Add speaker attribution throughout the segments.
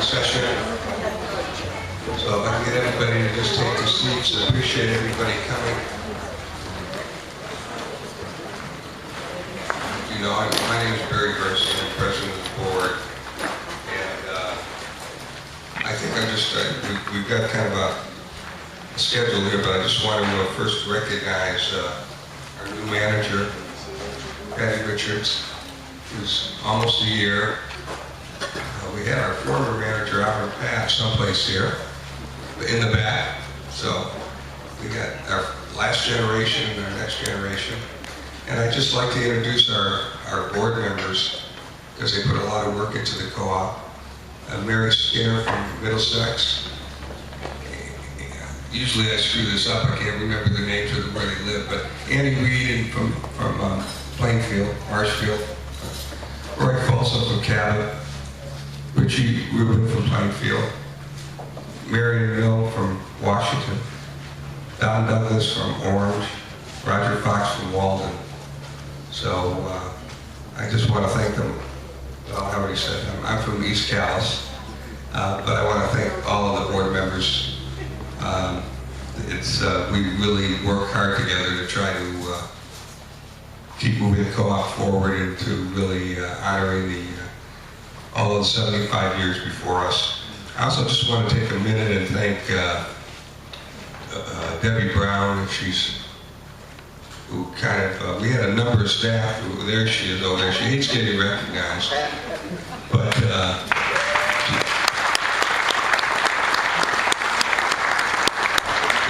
Speaker 1: session. So if I can get everybody to just take their seats, I appreciate everybody coming. You know, my name is Barry Gerson, I'm president of the board, and I think we've got kind of a schedule here, but I just want to first recognize our new manager, Patty Richards, who's almost a year. We had our former manager, Albert Papp, someplace here, in the back. So we got our last generation and our next generation. And I'd just like to introduce our board members, because they put a lot of work into the co-op. Mary Skinner from Middlesex. Usually I screw this up, I can't remember the names of where they live, but Annie Reed from Plainfield, Marshfield. Roy Folsom from Cabot. Richie Rubin from Plainfield. Marion Mill from Washington. Don Douglas from Orange. Roger Fox from Walden. So I just want to thank them. Well, I already said I'm from East Calais, but I want to thank all of the board members. We really work hard together to try to keep moving the co-op forward and to really honoring all of the 75 years before us. I also just want to take a minute and thank Debbie Brown. We had a number of staff there she is over there. She hates getting recognized, but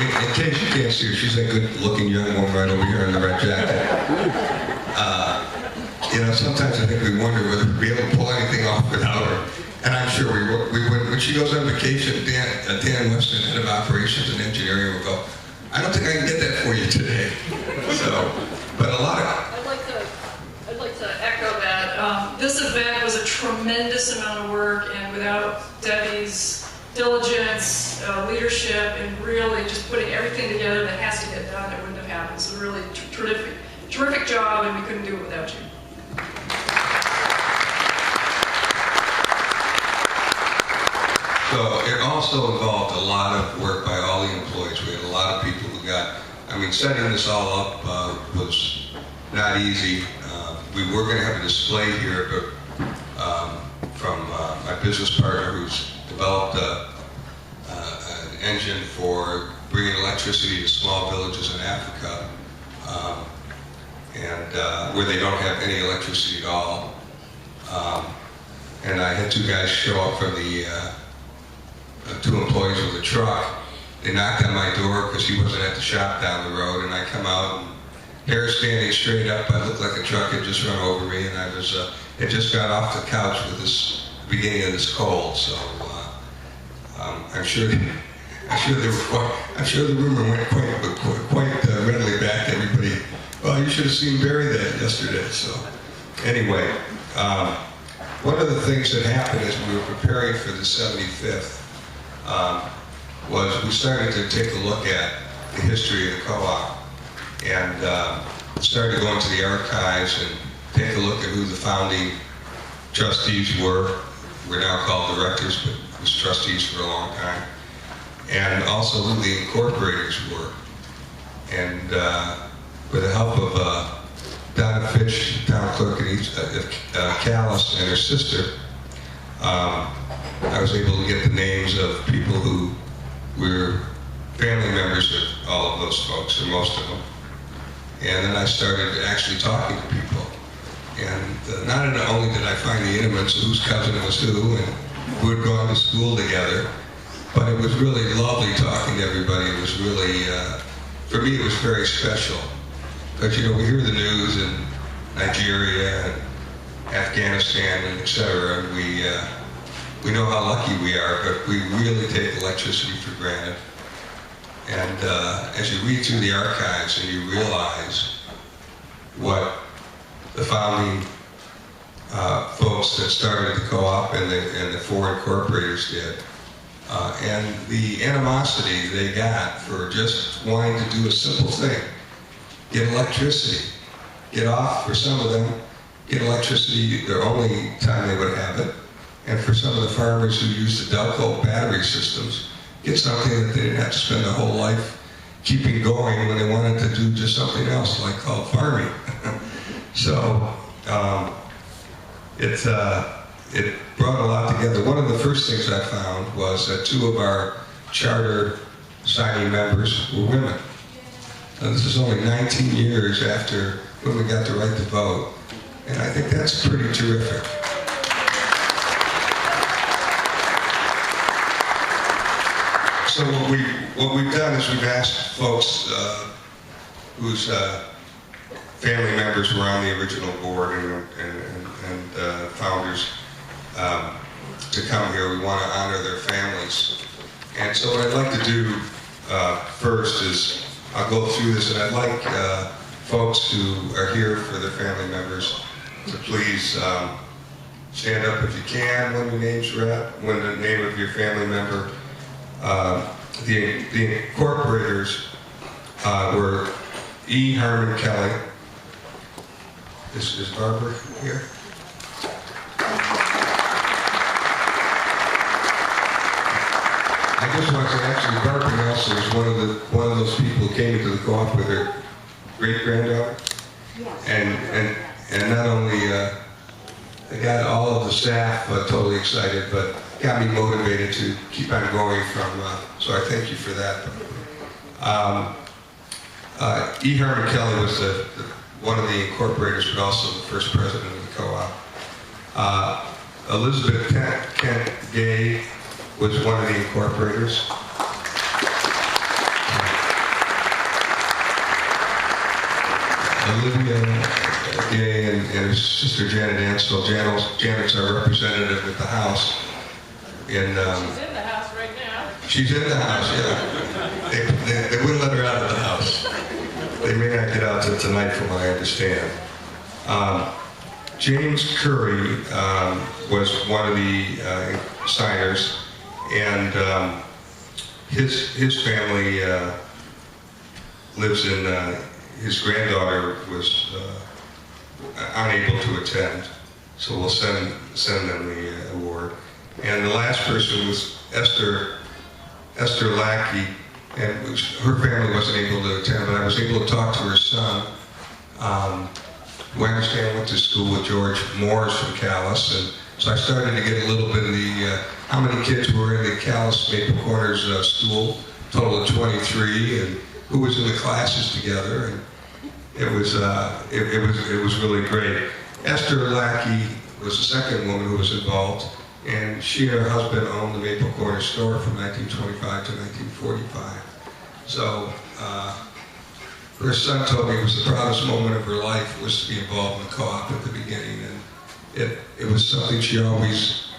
Speaker 1: in case you can't see her, she's a good-looking young woman right over here in the red jacket. You know, sometimes I think we wonder whether we'd be able to pull anything off without her. And I'm sure we would. When she goes on vacation, Dan Weston, head of operations and engineering, will go, I don't think I can get that for you today. So, but a lot of...
Speaker 2: I'd like to echo that. This event was a tremendous amount of work, and without Debbie's diligence, leadership, and really just putting everything together that has to get done, it wouldn't have happened. So really terrific job, and we couldn't do it without you.
Speaker 1: So it also involved a lot of work by all the employees. We had a lot of people who setting this all up was not easy. We were going to have a display here, but from my business partner who's developed an engine for bringing electricity to small villages in Africa, and where they don't have any electricity at all. And I had two guys show up from two employees with a truck. They knocked on my door because he wasn't at the shop down the road, and I come out and hair standing straight up. I looked like a truck had just run over me, and I had just got off the couch with this beginning of this cold. So I'm sure the rumor went quite readily back to everybody. Well, you should have seen Barry that yesterday. So anyway, one of the things that happened as we were preparing for the 75th was we started to take a look at the history of the co-op and started going to the archives and take a look at who the founding trustees were. We're now called directors, but it was trustees for a long time. And also who the incorporators were. And with the help of Donna Fitch, town clerk at Calais, and her sister, I was able to get the names of people who were family members of all of those folks, or most of them. And then I started actually talking to people. And not only did I find the intimates of whose cousin was who and who had gone to school together, but it was really lovely talking to everybody. It was really, for me, it was very special. But you know, we hear the news in Nigeria and Afghanistan and et cetera, and we know how lucky we are, but we really take electricity for granted. And as you read through the archives and you realize what the founding folks that started the co-op and the four incorporators did, and the animosity they got for just wanting to do a simple thing, get electricity, get off, for some of them, get electricity their only time they would have it, and for some of the farmers who use the Delco battery systems, get something that they didn't have to spend their whole life keeping going when they wanted to do just something else, like called farming. So it brought a lot together. One of the first things I found was that 2 of our charter signing members were women. Now, this is only 19 years after women got the right to vote, and I think that's pretty terrific. So what we've done is we've asked folks whose family members were on the original board and founders to come here. We want to honor their families. And so what I'd like to do first is I'll go through this, and I'd like folks who are here for their family members to please stand up if you can when your name's read, when the name of your family member. The incorporators were E. Harmon Kelly. Is Barbara here? I just want to say, actually, Barbara Nelson was one of those people who came into the co-op with her great-granddaughter. Yes. And not only they got all of the staff totally excited, but got me motivated to keep on going so I thank you for that. E. Herman Kelly was one of the incorporators, but also the first president of the co-op. Elizabeth Kent Gay was one of the incorporators. Olivia Gay and her sister Janet Ansel. Janet's our representative at the House.
Speaker 2: She's in the House right now.
Speaker 1: She's in the House, yeah. They wouldn't let her out of the House. They may not get out till tonight, from what I understand. James Curry was one of the signers, and his family lives in. His granddaughter was unable to attend, so we'll send them the award. And the last person was Esther Lackey, and her family wasn't able to attend, but I was able to talk to her son, who I understand went to school with George Morris from Calais, and so I started to get a little bit of the, how many kids were in the Calais Maple Corners school, total of 23, and who was in the classes together, and it was really great. Esther Lackey was the second woman who was involved, and she and her husband owned the Maple Corner store from 1925 to 1945. So her son told me it was the proudest moment of her life was to be involved in the co-op at the beginning, and it was something she always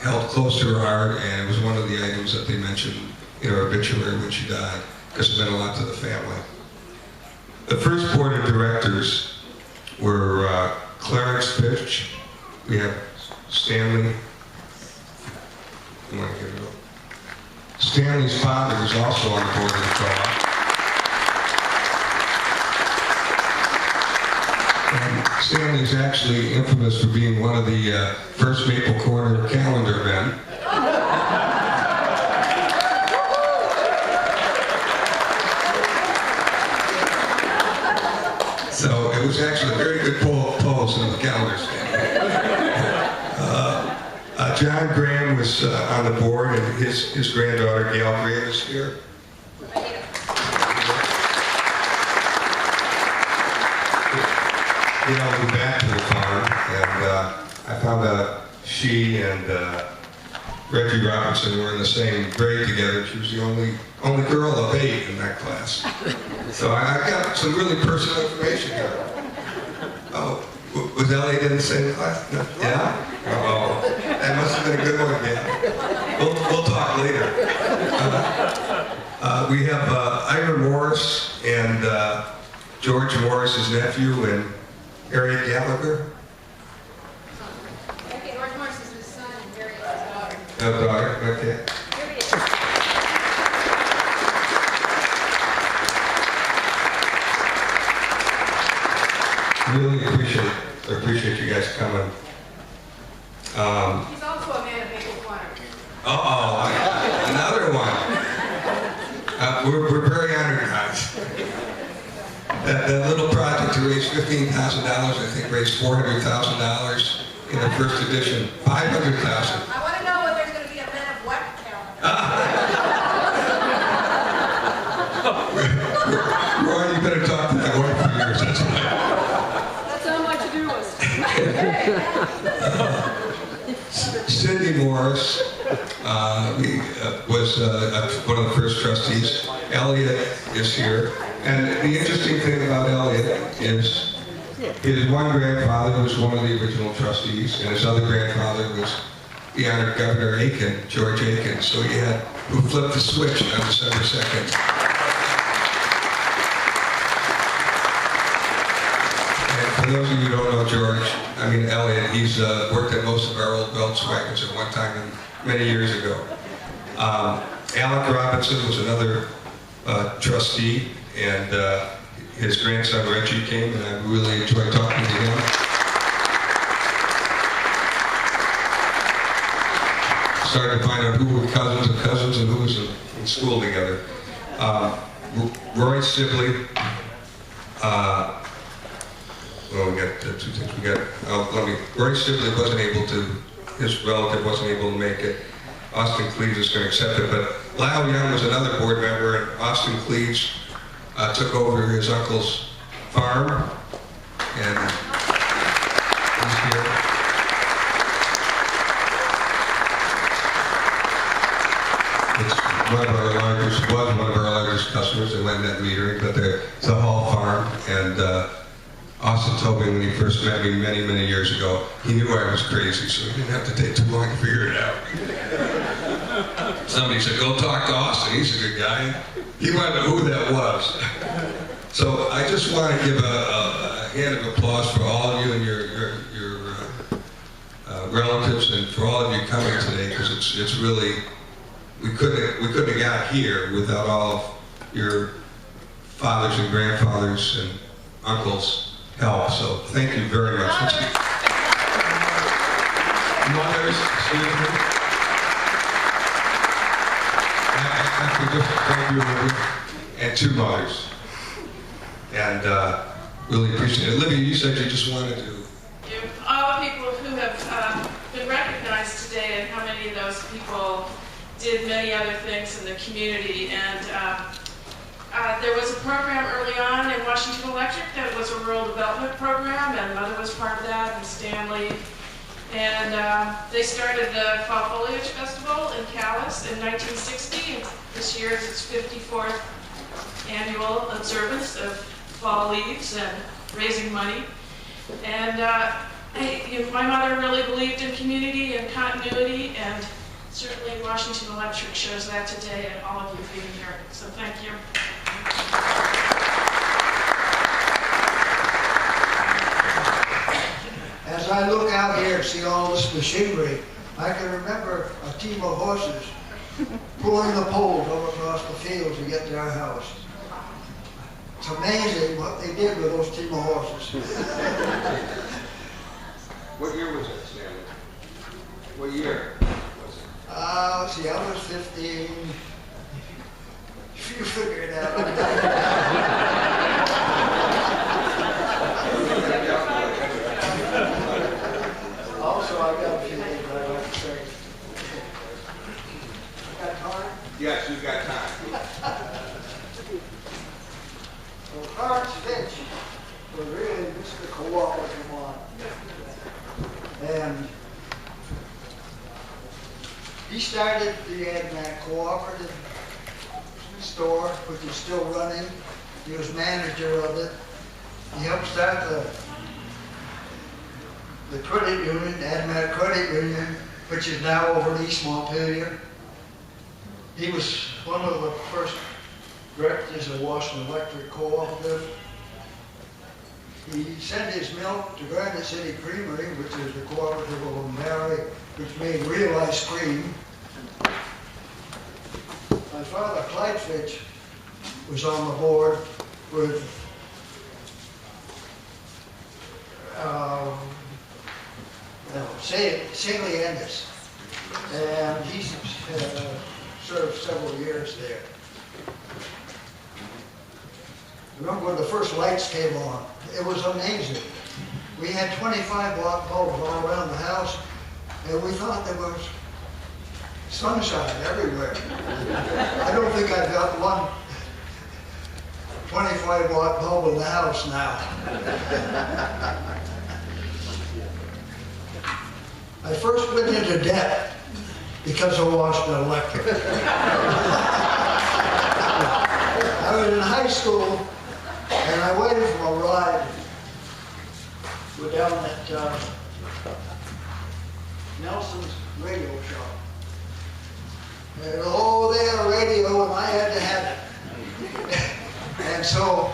Speaker 1: held close to her heart, and it was one of the items that they mentioned in her obituary when she died, because it meant a lot to the family. The first board of directors were Clarence Fitch. We have Stanley. You want to get it up? Stanley's father was also on the board of the co-op. And Stanley's actually infamous for being one of the first Maple Corner calendar men. So it was actually a very good pose in the calendar stand. John Graham was on the board, and his granddaughter Gail Graham is here. Gail moved back to the farm, and I found out she and Reggie Robinson were in the same grade together. She was the only girl of 8 in that class. So I got some really personal information here. Oh, was Elliot in the same class? No. Yeah? Oh, that must have been a good one, yeah. We'll talk later. We have Ira Morris and George Morris's nephew and Harriet Gallagher.
Speaker 3: Okay, George Morris is his son and Harriet is his daughter.
Speaker 1: Oh, daughter, okay. Really appreciate you guys coming.
Speaker 3: He's also
Speaker 1: Uh-oh, another one. We're very honored, guys. That little project to raise $15,000, I think raised $400,000 in the first edition. $500,000.
Speaker 3: I want to know when there's going to be a Men of What calendar.
Speaker 1: Roy, you better talk to that wife for years. That's right.
Speaker 2: That's how much to do with.
Speaker 1: Cindy Morris was one of the first trustees. Elliot is here. And the interesting thing about Elliot is his one grandfather was one of the original trustees, and his other grandfather was the honored Governor Aiken, George Aiken. So he had who flipped the switch on December 2nd. And for those of you who don't know George, I mean Elliot, he's worked at most of our old Welch wagons at one time many years ago. Alec Robinson was another trustee, and his grandson Reggie came, and I really enjoyed talking to him. Started to find out who were cousins of cousins and who was in school together. Roy Sibley. Well, we got two things. We got. Roy Sibley wasn't able to. His relative wasn't able to make it. Austin Cleves is going to accept it, but Lyle Young was another board member, and Austin Cleves took over his uncle's farm, and he's here. It's one of our largest, was one of our largest customers. They went net metering, but it's a Hall farm, and Austin told me when he first met me many years ago, he knew I was crazy, so he didn't have to take too long to figure it out. Somebody said, go talk to Austin, he's a good guy. He wanted to know who that was. So I just want to give a hand of applause for all of you and your relatives, and for all of you coming today, because it's really, we couldn't have got here without all of your fathers and grandfathers and uncles' help. So thank you very much. Mothers, excuse me. Thank you, and two mothers. And really appreciate it. Olivia, you said you just wanted to.
Speaker 2: All the people who have been recognized today, and how many of those people did many other things in the community. And there was a program early on in Washington Electric that was a rural development program, and Mother was part of that, and Stanley. And they started the Fall Foliage Festival in Calais in 1960, and this year is its 54th annual observance of fall leaves and raising money. And my mother really believed in community and continuity, and certainly Washington Electric shows that today, and all of you being here. So thank you.
Speaker 4: As I look out here and see all this machinery, I can remember a team of horses pulling the poles over across the field to get to our house. It's amazing what they did with those team of horses.
Speaker 1: What year was it, Stanley? What year was it?
Speaker 4: Let's see, I was 15. You figure it out. Also, I got a few things I'd like to say. I got time?
Speaker 1: Yes, you've got time.
Speaker 4: Well, Clarence Finch was really Mr. Cooperative one. And he started the AdMac Cooperative store, which is still running. He was manager of it. He helped start the credit union, AdMac Credit Union, which is now over in East Montpelier. He was one of the first directors of Washington Electric Cooperative. He sent his milk to Granite City Creamery, which is the cooperative of Mary, which made real ice cream. My father, Clyde Fitch, was on the board with St. Leandus. and he served several years there. Remember when the first lights came on? It was amazing. We had 25-watt bulbs all around the house, and we thought there was sunshine everywhere. I don't think I've got one 25-watt bulb in the house now. I first went into debt because of Washington Electric. I was in high school, and I waited for a ride. We're down at Nelson's radio shop. And oh, they had a radio, and I had to have it. And so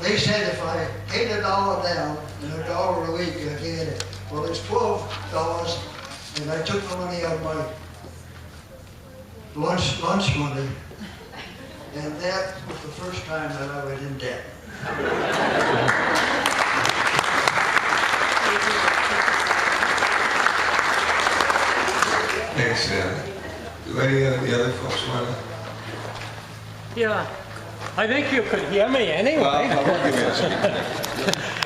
Speaker 4: they said if I paid $1 down and $1 a week, I could get it. Well, it's $12, and I took the money out of my lunch money, and that was the first time that I was in debt.
Speaker 1: Thanks, Dan. Do any of the other folks want to?
Speaker 5: Yeah, I think you could hear me anyway.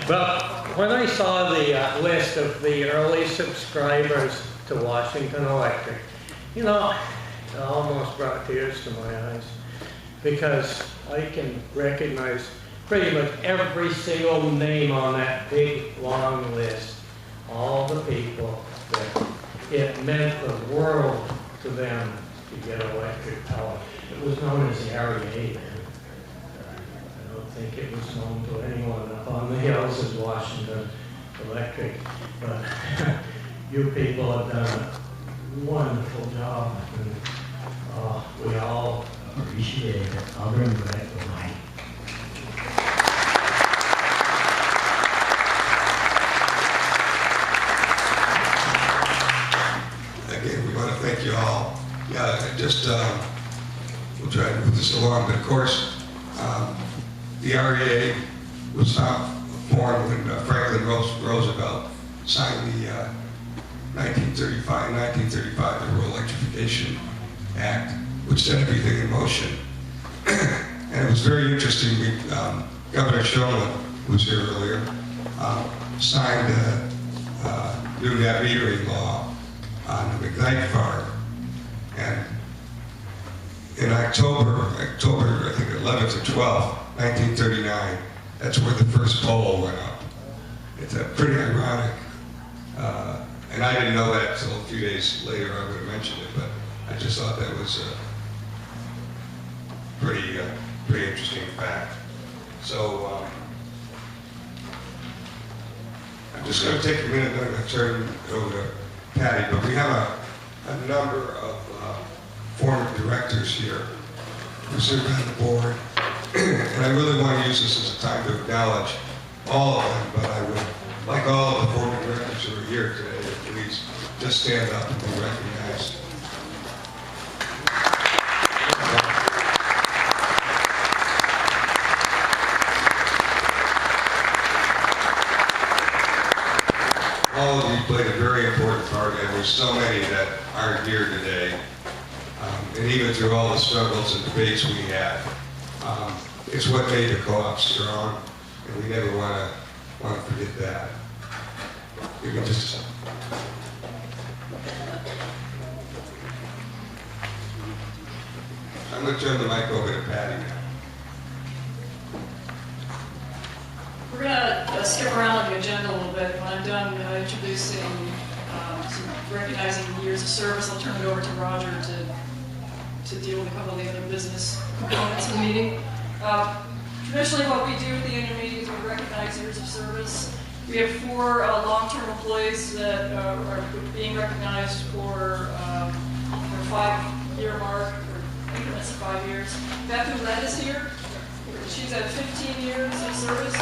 Speaker 5: But when I saw the list of the early subscribers to Washington Electric, you know, it almost brought tears to my eyes, because I can recognize pretty much every single name on that big, long list. All the people that it meant the world to them to get electric power. It was known as the REA then. I don't think it was known to anyone up on the hills as Washington Electric. But you people have done a wonderful job, and we all appreciate it. I'll bring back the mic.
Speaker 1: Again, we want to thank you all. Yeah, just, we'll try to move this along, but of course, the REA was formed when Franklin Roosevelt signed the 1935 the Rural Electrification Act, which set everything in motion. And it was very interesting. Governor Shulman, who was here earlier, signed a new net metering law on the McKnight farm. And in October, I think 11th or 12th, 1939, that's where the first pole went up. It's pretty ironic. And I didn't know that until a few days later. I would have mentioned it, but I just thought that was a pretty interesting fact. So I'm just going to take a minute and I'm going to turn it over to Patty, but we have a number of former directors here who serve on the board, and I really want to use this as a time to acknowledge all of them, but I would like all of the former directors who are here today to please just stand up and be recognized. All of you played a very important part, and there's so many that aren't here today. And even through all the struggles and debates we had, it's what made the co-op strong, and we never want to forget that. Give me just a second. I'm going to turn the mic over to Patty now.
Speaker 2: We're going to skip around the agenda a little bit. When I'm done introducing, recognizing years of service, I'll turn it over to Roger to deal with a couple of the other business components of the meeting. Traditionally, what we do at the annual meeting is we recognize years of service. We have 4 long-term employees that are being recognized for their 5-year mark, or increments of 5 years. Beth Ouellette is here. She's had 15 years of service.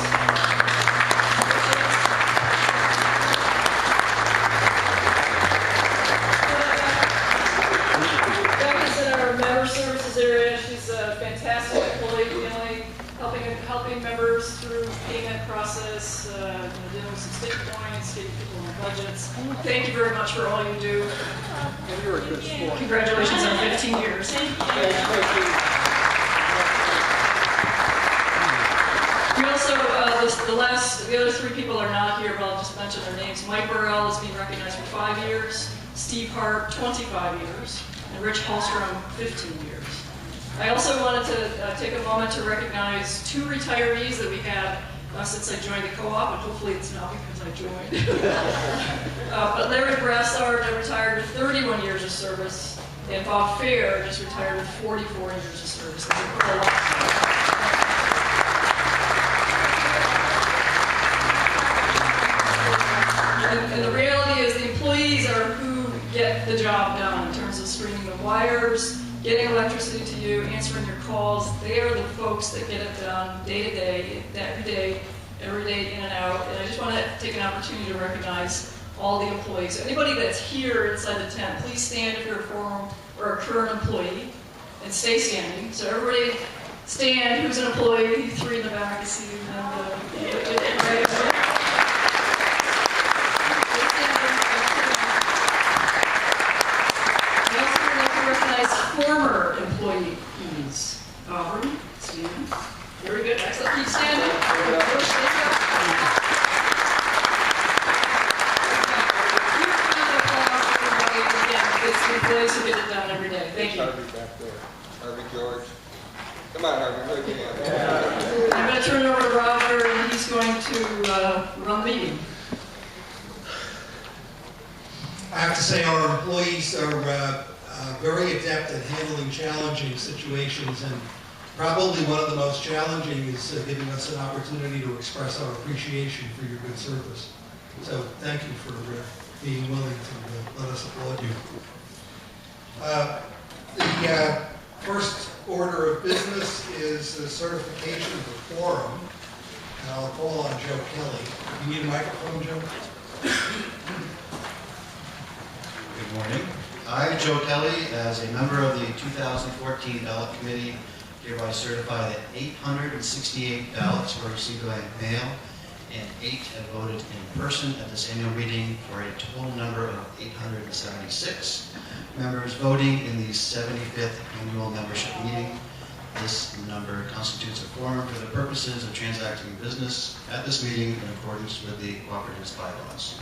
Speaker 2: Becky's in our member services area. She's a fantastic employee, helping helping members through payment process, dealing with some stick points, getting people on budgets. Thank you very much for all you do.
Speaker 6: You're a good sport.
Speaker 2: Congratulations on 15 years. We also, the other three people are not here, but I'll just mention their names. Mike Burrell is being recognized for 5 years, Steve Hart, 25 years, and Rich Holstrom, 15 years. I also wanted to take a moment to recognize 2 retirees that we had since I joined the co-op, and hopefully it's not because I joined. But Larry Brassard retired with 31 years of service, and Bob Fair just retired with 44 years of service. And the reality is the employees are who get the job done in terms of stringing the wires, getting electricity to you, answering your calls. They are the folks that get it done day to day, every day in and out. And I just want to take an opportunity to recognize all the employees. So anybody that's here inside the tent, please stand if you're a former or a current employee, and stay standing. So everybody stand, who's an employee, 3 in the back, I see you. Former employees. Aubrey, Stephen. Very good. Excellent. Keep standing. It's the employees who get it done every day. Thank you.
Speaker 1: Harvey back there. Harvey George. Come on, Harvey. Wave your hand.
Speaker 2: I'm going to turn it over to Roger, and he's going to run the meeting.
Speaker 7: I have to say our employees are very adept at handling challenging situations, and probably one of the most challenging is giving us an opportunity to express our appreciation for your good service. So thank you for being willing to let us applaud you. The first order of business is the certification of the quorum, and I'll call on Joe Kelly. You need a microphone, Joe?
Speaker 8: Good morning. I, Joe Kelly, as a member of the 2014 ballot committee, hereby certify that 868 ballots were received by mail and 8 have voted in person at this annual meeting for a total number of 876 members voting in the 75th annual membership meeting. This number constitutes a quorum for the purposes of transacting business at this meeting in accordance with the Cooperative's bylaws.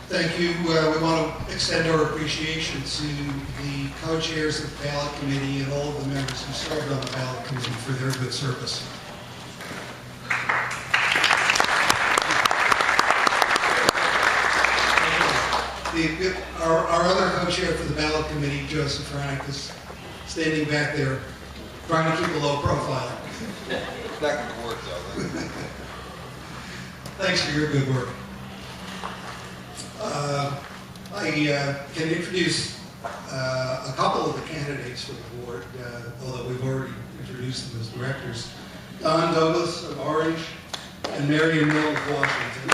Speaker 7: Thank you. We want to extend our appreciation to the co-chairs of the ballot committee and all of the members who served on the ballot committee for their good service. Our other co-chair for the ballot committee, Joseph Frank, is standing back there trying to keep a low profile.
Speaker 1: Not going to work, though.
Speaker 7: Thanks for your good work. I can introduce a couple of the candidates for the board, although we've already introduced them as directors. Don Douglas of Orange and Marion Mill of Washington.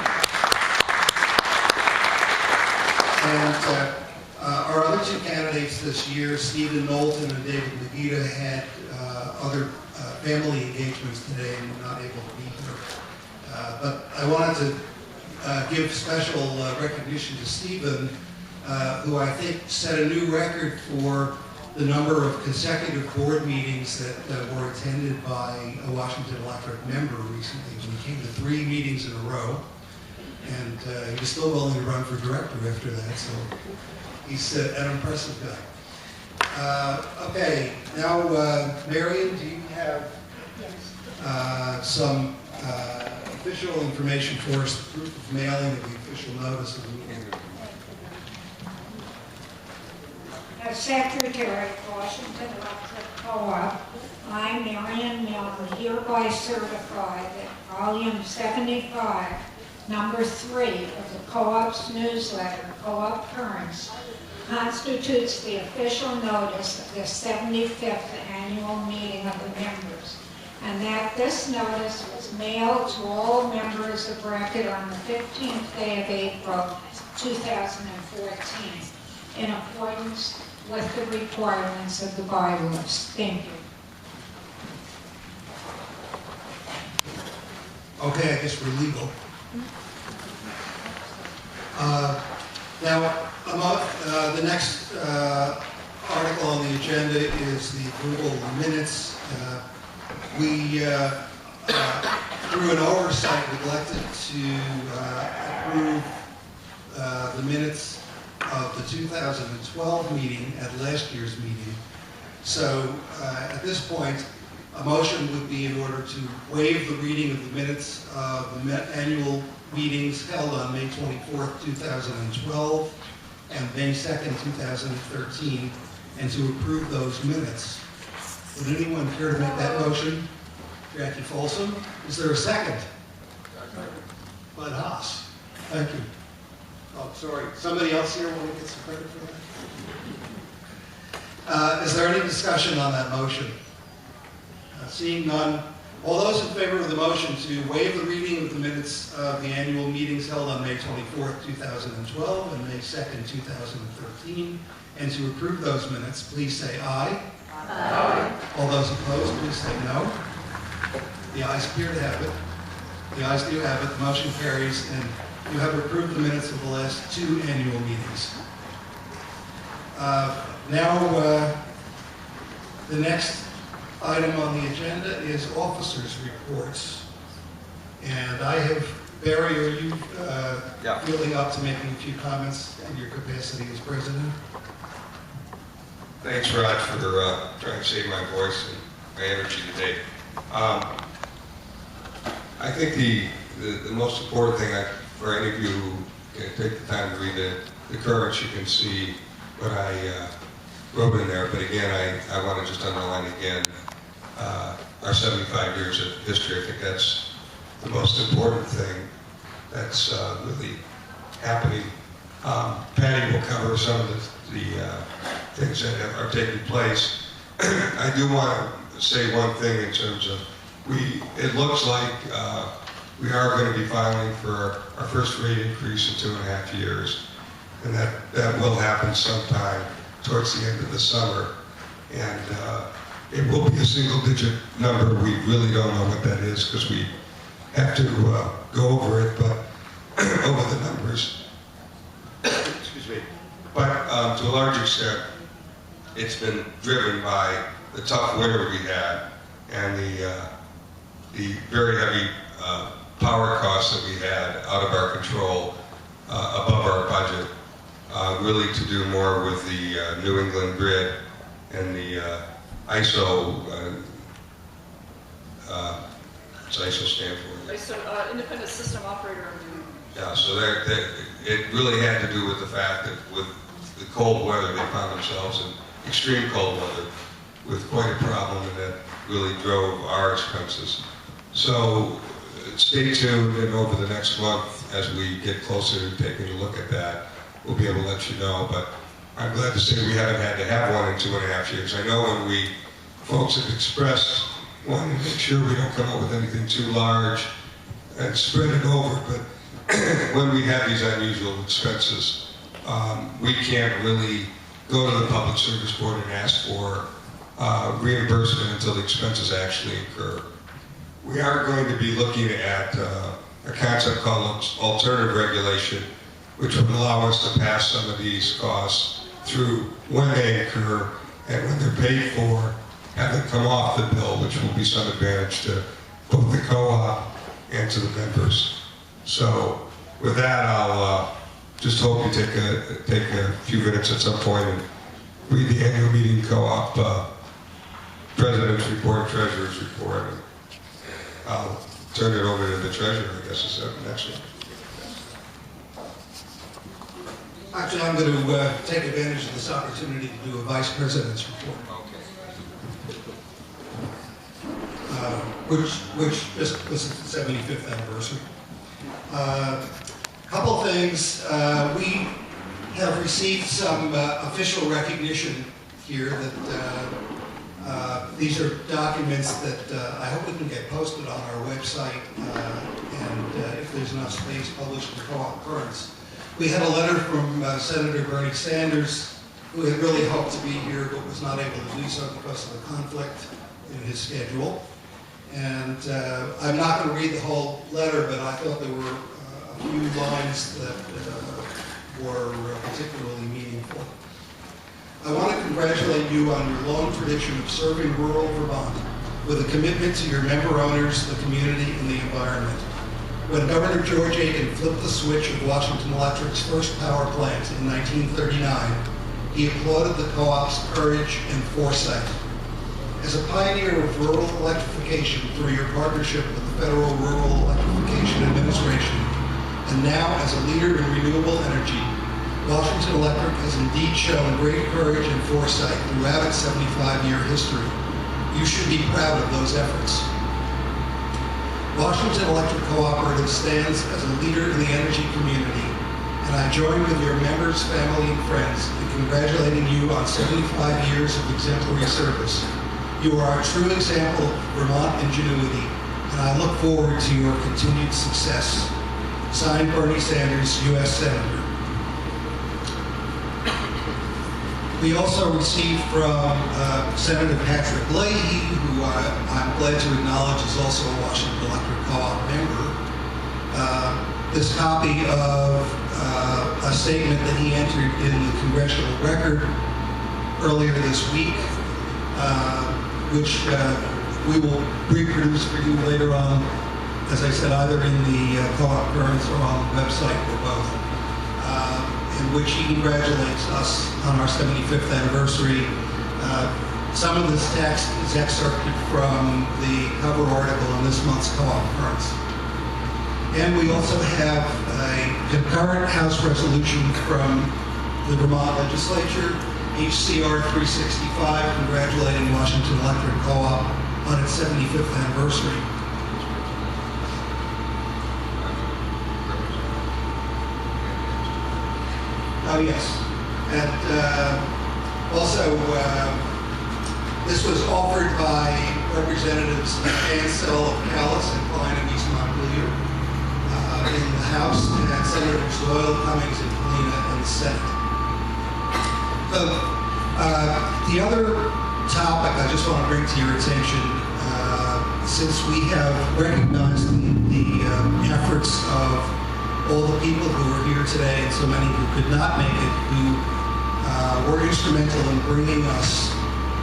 Speaker 7: And our other 2 candidates this year, Stephen Knowlton and David Magida, had other family engagements today and were not able to be here. But I wanted to give special recognition to Stephen, who I think set a new record for the number of consecutive board meetings that were attended by a Washington Electric member recently. He came to 3 meetings in a row, and he was still willing to run for director after that, so he's an impressive guy. Okay, now Marion, do you have some official information for us, the proof of mailing of the official notice of the meeting?
Speaker 9: As Secretary of Washington Electric Co-op, I, Marion Milton, hereby certify that Volume 75, Number 3 of the Co-op's newsletter, Co-op Currents, constitutes the official notice of the 75th annual meeting of the members, and that this notice was mailed to all members of record on the 15th day of April, 2014, in accordance with the requirements of the bylaws. Thank you.
Speaker 7: Okay, I guess we're legal. Now, the next article on the agenda is the approval of the minutes. We, through an oversight, neglected to approve the minutes of the 2012 meeting at last year's meeting. So at this point, a motion would be in order to waive the reading of the minutes of the annual meetings held on May 24th, 2012 and May 2nd, 2013, and to approve those minutes. Would anyone care to make that motion? Jackie Folsom. Is there a second? Bud Haas. Thank you. Oh, sorry. Somebody else here want to get some credit for that? Is there any discussion on that motion? Seeing none, all those in favor of the motion to waive the reading of the minutes of the annual meetings held on May 24th, 2012 and May 2nd, 2013, and to approve those minutes, please say aye. Aye. All those opposed, please say no. The ayes appear to have it. The ayes do have it. The motion carries, and you have approved the minutes of the last 2 annual meetings. The next item on the agenda is officers' reports. And I have, Barry, are you feeling up to making a few comments in your capacity as president?
Speaker 1: Thanks, Rod, for trying to save my voice and my energy today. I think the most important thing for any of you who can take the time to read the currents, you can see what I wrote in there. But again, I want to just underline again our 75 years of history. I think that's the most important thing that's really happening. Patty will cover some of the things that are taking place. I do want to say one thing in terms of it looks like we are going to be filing for our first rate increase in 2.5 years, and that will happen sometime towards the end of the summer. And it will be a single-digit number. We really don't know what that is because we have to go over it, but over the numbers. Excuse me. But to a large extent, it's been driven by the tough winter we had and the very heavy power costs that we had out of our control, above our budget, really to do more with the New England grid and the ISO, what's ISO stand for?
Speaker 2: ISO, Independent System Operator.
Speaker 1: Yeah, so it really had to do with the fact that with the cold weather, they found themselves in extreme cold weather with quite a problem, and that really drove our expenses. So stay tuned, and over the next month, as we get closer to taking a look at that, we'll be able to let you know. But I'm glad to say we haven't had to have one in 2.5 years. I know when folks have expressed wanting to make sure we don't come up with anything too large and spread it over, but when we have these unusual expenses, we can't really go to the Public Service Board and ask for reimbursement until the expenses actually incur. We are going to be looking at a concept called alternative regulation, which would allow us to pass some of these costs through when they incur and when they're paid for, have them come off the bill, which will be some advantage to both the co-op and to the members. So with that, I'll just hope you take a few minutes at some point and read the annual meeting co-op president's report, treasurer's report. And I'll turn it over to the treasurer, I guess, is the next one.
Speaker 7: Actually, I'm going to take advantage of this opportunity to do a vice president's report. Which just was the 75th anniversary. Couple things. We have received some official recognition here that these are documents that I hope we can get posted on our website and if there's enough space, published in co-op currents. We had a letter from Senator Bernie Sanders, who had really hoped to be here but was not able to do so because of a conflict in his schedule. And I'm not going to read the whole letter, but I thought there were a few lines that were particularly meaningful. I want to congratulate you on your long tradition of serving rural Vermont with a commitment to your member owners, the community, and the environment. When Governor George Aiken flipped the switch of Washington Electric's first power plant in 1939, he applauded the co-op's courage and foresight. As a pioneer of rural electrification through your partnership with the Federal Rural Electrification Administration, and now as a leader in renewable energy, Washington Electric has indeed shown great courage and foresight throughout its 75-year history. You should be proud of those efforts. Washington Electric Cooperative stands as a leader in the energy community, and I join with your members, family, and friends in congratulating you on 75 years of exemplary service. You are a true example of Vermont ingenuity, and I look forward to your continued success. Signed, Bernie Sanders, U.S. Senator. We also received from Senator Patrick Leahy, who I'm glad to acknowledge is also a Washington Electric Co-op member, this copy of a statement that he entered in the congressional record earlier this week, which we will reproduce for you later on, as I said, either in the co-op currents or on the website or both, in which he congratulates us on our 75th anniversary. Some of this text is excerpted from the cover article in this month's co-op currents. And we also have a concurrent House resolution from the Vermont Legislature, HCR 365, congratulating Washington Electric Co-op on its 75th anniversary. Oh yes, and also this was offered by Representatives Ansel of Callis and Klein of East Montpelier in the House, and Senators Doyle, Cummings, and Polina in the Senate. So, the other topic I just want to bring to your attention, since we have recognized the efforts of all the people who are here today and so many who could not make it, who were instrumental in bringing us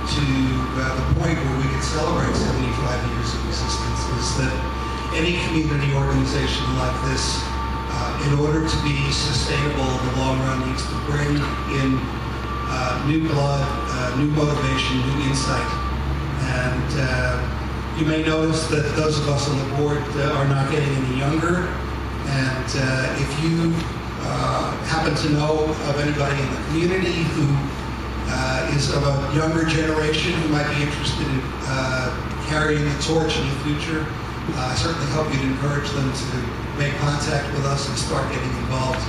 Speaker 7: to the point where we could celebrate 75 years of existence, is that any community organization like this, in order to be sustainable in the long run, needs to bring in new blood, new motivation, new insight. And you may notice that those of us on the board are not getting any younger. And if you happen to know of anybody in the community who is of a younger generation who might be interested in carrying the torch in the future, I certainly hope you'd encourage them to make contact with us and start getting involved.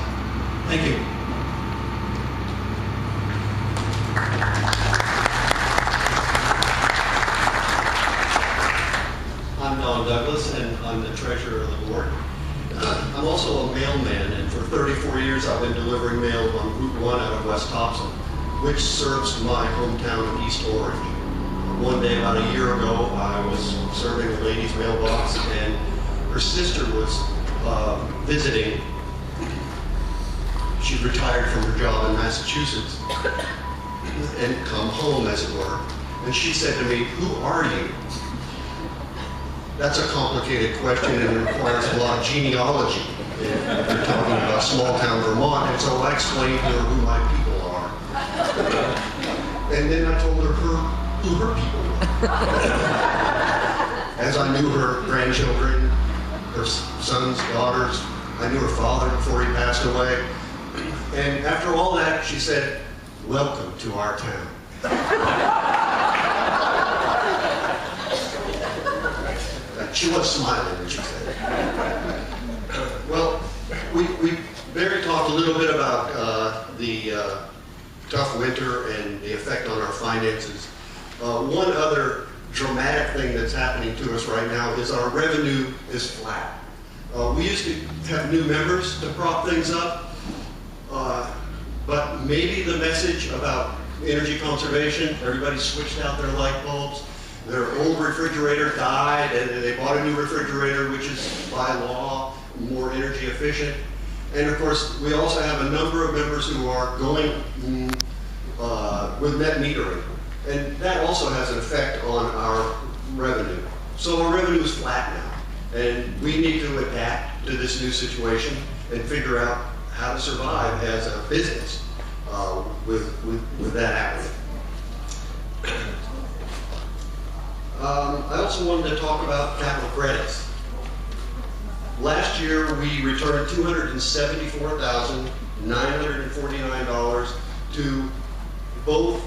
Speaker 7: Thank you.
Speaker 10: I'm Don Douglas, and I'm the treasurer of the board. I'm also a mailman, and for 34 years I've been delivering mail on Route 1 out of West Thompson, which serves my hometown of East Orange. One day about a year ago, I was serving a lady's mailbox, and her sister was visiting. She'd retired from her job in Massachusetts and come home, as it were. And she said to me, "Who are you?" That's a complicated question and requires a lot of genealogy if you're talking about small town Vermont. And so I explained to her who my people are. And then I told her who her people were. As I knew her grandchildren, her sons, daughters, I knew her father before he passed away. And after all that, she said, "Welcome to our town." She was smiling when she said it. Well, Barry talked a little bit about the tough winter and the effect on our finances. One other dramatic thing that's happening to us right now is our revenue is flat. We used to have new members to prop things up, but maybe the message about energy conservation, everybody switched out their light bulbs, their old refrigerator died and they bought a new refrigerator, which is by law more energy efficient. And of course, we also have a number of members who are going with net metering. And that also has an effect on our revenue. So our revenue is flat now. And we need to adapt to this new situation and figure out how to survive as a business with that happening. I also wanted to talk about capital credits. Last year, we returned $274,949 to both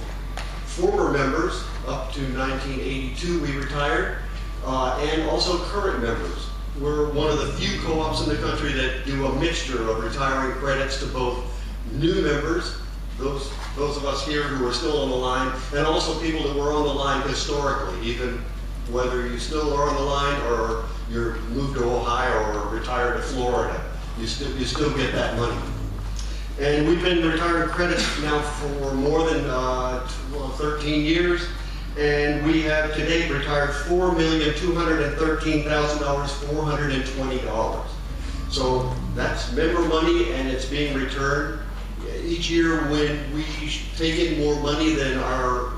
Speaker 10: former members, up to 1982 we retired, and also current members. We're one of the few co-ops in the country that do a mixture of retiring credits to both new members, those of us here who are still on the line, and also people that were on the line historically, even whether you still are on the line or you're moved to Ohio or retired to Florida, you still get that money. And we've been retiring credits now for more than 13 years, and we have to date retired $4,213,420. So that's member money, and it's being returned. Each year when we take in more money than our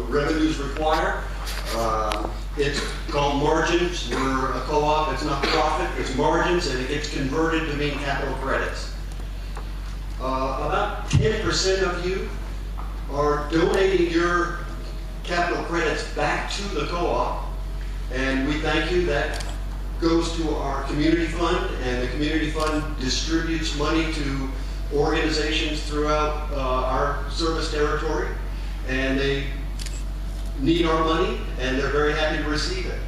Speaker 10: revenues require, it's called margins. We're a co-op, it's not profit, it's margins, and it gets converted to being capital credits. About 10% of you are donating your capital credits back to the co-op, and we thank you. That goes to our community fund, and the community fund distributes money to organizations throughout our service territory, and they need our money, and they're very happy to receive it.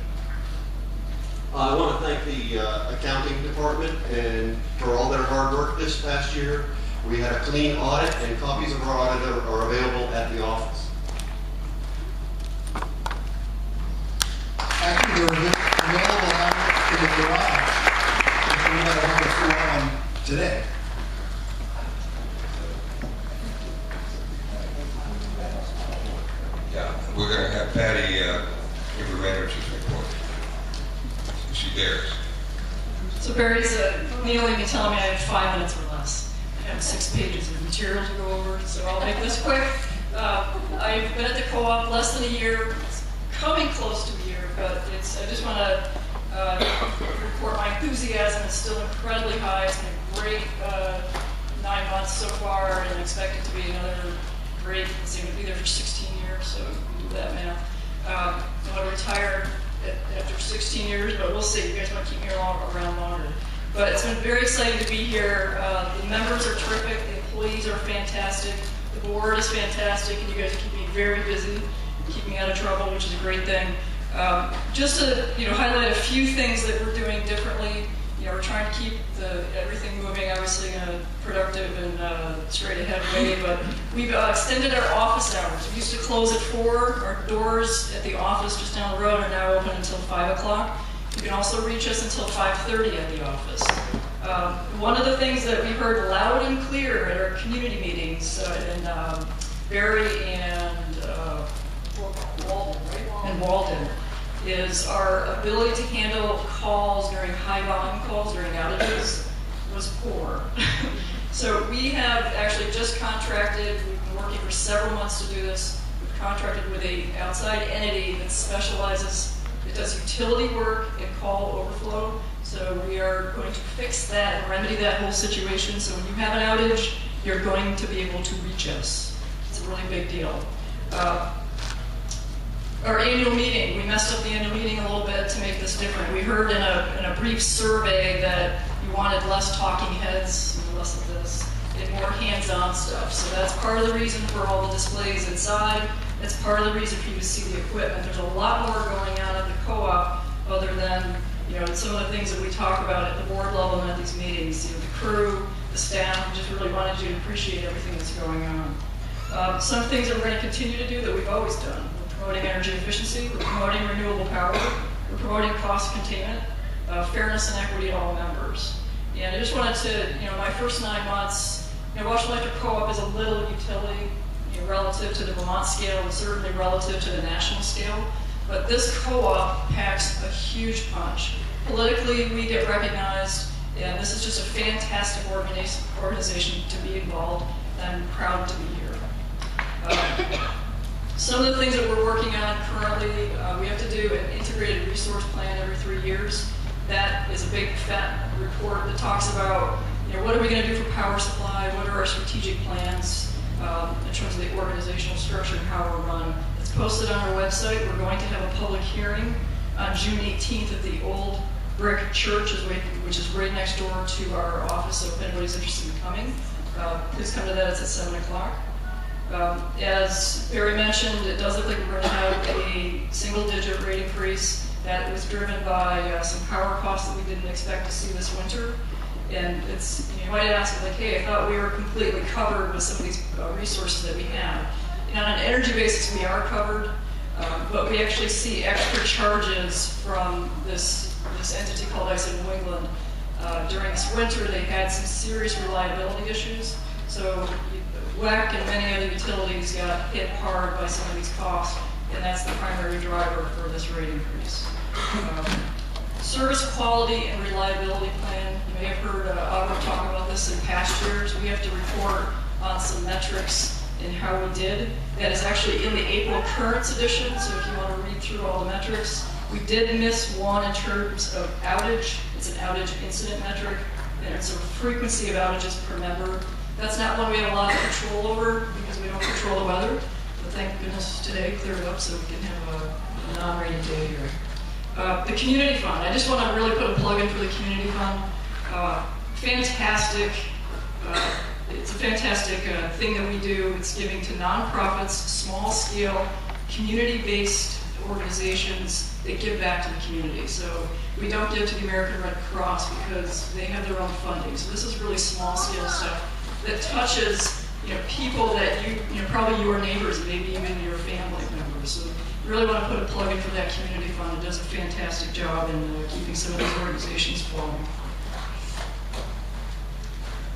Speaker 10: I want to thank the accounting department and for all their hard work this past year. We had a clean audit, and copies of our audit are available at the office.
Speaker 7: Actually, they're available out in the garage if we had another floor on today.
Speaker 1: Yeah, we're going to have Patty give her manager's report. Is she there?
Speaker 2: So Barry's kneeling and telling me I have 5 minutes or less. I have 6 pages of material to go over, so I'll make this quick. I've been at the co-op less than a year, coming close to a year, but I just want to report my enthusiasm is still incredibly high. It's been a great 9 months so far, and I expect it to be another great. It's going to be there for 16 years, so you do that math. I want to retire after 16 years, but we'll see. You guys want to keep me around longer. But it's been very exciting to be here. The members are terrific. The employees are fantastic. The board is fantastic, and you guys keep me very busy, keep me out of trouble, which is a great thing. Just to highlight a few things that we're doing differently. We're trying to keep everything moving, obviously in a productive and straight ahead way, but we've extended our office hours. We used to close at 4. Our doors at the office just down the road are now open until 5 o'clock. You can also reach us until 5:30 at the office. One of the things that we heard loud and clear at our community meetings in Barrie and Walden is our ability to handle calls during high volume calls during outages was poor. So we have actually just contracted, we've been working for several months to do this, we've contracted with an outside entity that specializes, it does utility work and call overflow. So we are going to fix that and remedy that whole situation. So when you have an outage, you're going to be able to reach us. It's a really big deal. Our annual meeting, we messed up the annual meeting a little bit to make this different. We heard in a brief survey that you wanted less talking heads, less of this, and more hands-on stuff. So that's part of the reason for all the displays inside. That's part of the reason for you to see the equipment. There's a lot more going on at the co-op other than some of the things that we talk about at the board level and at these meetings. The crew, the staff, we just really wanted you to appreciate everything that's going on. Some things that we're going to continue to do that we've always done. We're promoting energy efficiency, we're promoting renewable power, we're promoting cost containment, fairness and equity to all members. And I just wanted to, my first 9 months, Washington Electric Co-op is a little utility. relative to the Vermont scale and certainly relative to the national scale. But this co-op packs a huge punch. Politically, we get recognized, and this is just a fantastic organization to be involved, and I'm proud to be here. Some of the things that we're working on currently, we have to do an integrated resource plan every 3 years. That is a big fat report that talks about, what are we going to do for power supply, what are our strategic plans in terms of the organizational structure and how we're run. It's posted on our website. We're going to have a public hearing on June 18th at the old brick church, which is right next door to our office, so if anybody's interested in coming, please come to that. It's at 7 o'clock. As Barry mentioned, it does look like we're going to have a single-digit rate increase. That was driven by some power costs that we didn't expect to see this winter. And it's, you might ask, like, hey, I thought we were completely covered with some of these resources that we have. And on an energy basis, we are covered, but we actually see extra charges from this entity called ISO New England. During this winter, they had some serious reliability issues. So WEC and many other utilities got hit hard by some of these costs, and that's the primary driver for this rate increase. Service quality and reliability plan. You may have heard Autumn talk about this in past years. We have to report on some metrics and how we did. That is actually in the April Currents edition, so if you want to read through all the metrics. We did miss one in terms of outage. It's an outage incident metric, and it's a frequency of outages per member. That's not one we have a lot of control over because we don't control the weather, but thank goodness today cleared up so we can have a non-rainy day here. The community fund. I just want to really put a plug in for the community fund. Fantastic. It's a fantastic thing that we do. It's giving to nonprofits, small-scale, community-based organizations that give back to the community. So we don't give to the American Red Cross because they have their own funding. So this is really small-scale stuff that touches, people that probably your neighbors, maybe even your family members. So really want to put a plug in for that community fund. It does a fantastic job in keeping some of these organizations flowing.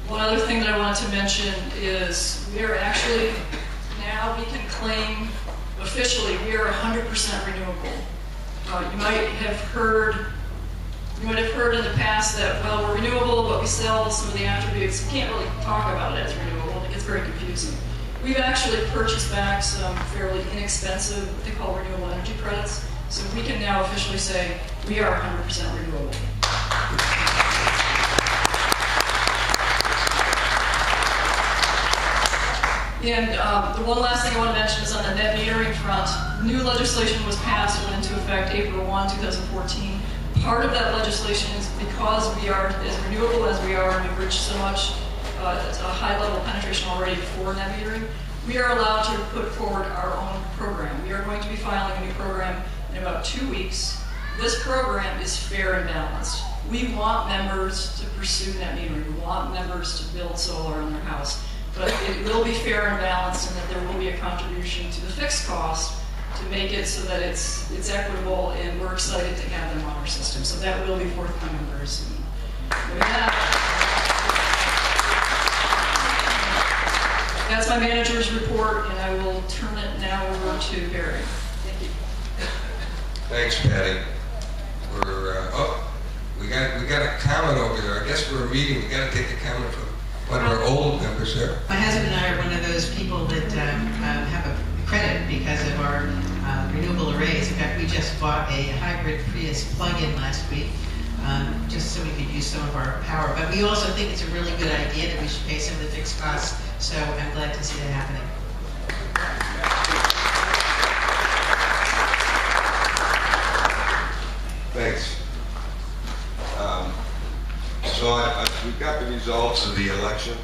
Speaker 2: One other thing that I wanted to mention is we are actually, now we can claim officially we are 100% renewable. You might have heard in the past that, well, we're renewable, but we sell some of the attributes. You can't really talk about it as renewable. It gets very confusing. We've actually purchased back some fairly inexpensive, what they call renewable energy credits. So we can now officially say we are 100% renewable. And the one last thing I want to mention is on the net metering front. New legislation was passed, went into effect April 1, 2014. Part of that legislation is because we are as renewable as we are, and we've reached so much a high level of penetration already for net metering, we are allowed to put forward our own program. We are going to be filing a new program in about 2 weeks. This program is fair and balanced. We want members to pursue net metering. We want members to build solar on their house. But it will be fair and balanced, and that there will be a contribution to the fixed cost to make it so that it's equitable, and we're excited to have them on our system. So that will be forthcoming very soon. With that, that's my manager's report, and I will turn it now over to Barry. Thank you.
Speaker 1: Thanks, Patty. We got a comment over there. I guess we're a meeting. We got to take a comment from one of our old members there.
Speaker 11: My husband and I are one of those people that have a credit because of our renewable arrays. In fact, we just bought a hybrid Prius plug-in last week, just so we could use some of our power. But we also think it's a really good idea that we should pay some of the fixed costs, so I'm glad to see that happening.
Speaker 1: Thanks. So we've got the results of the election.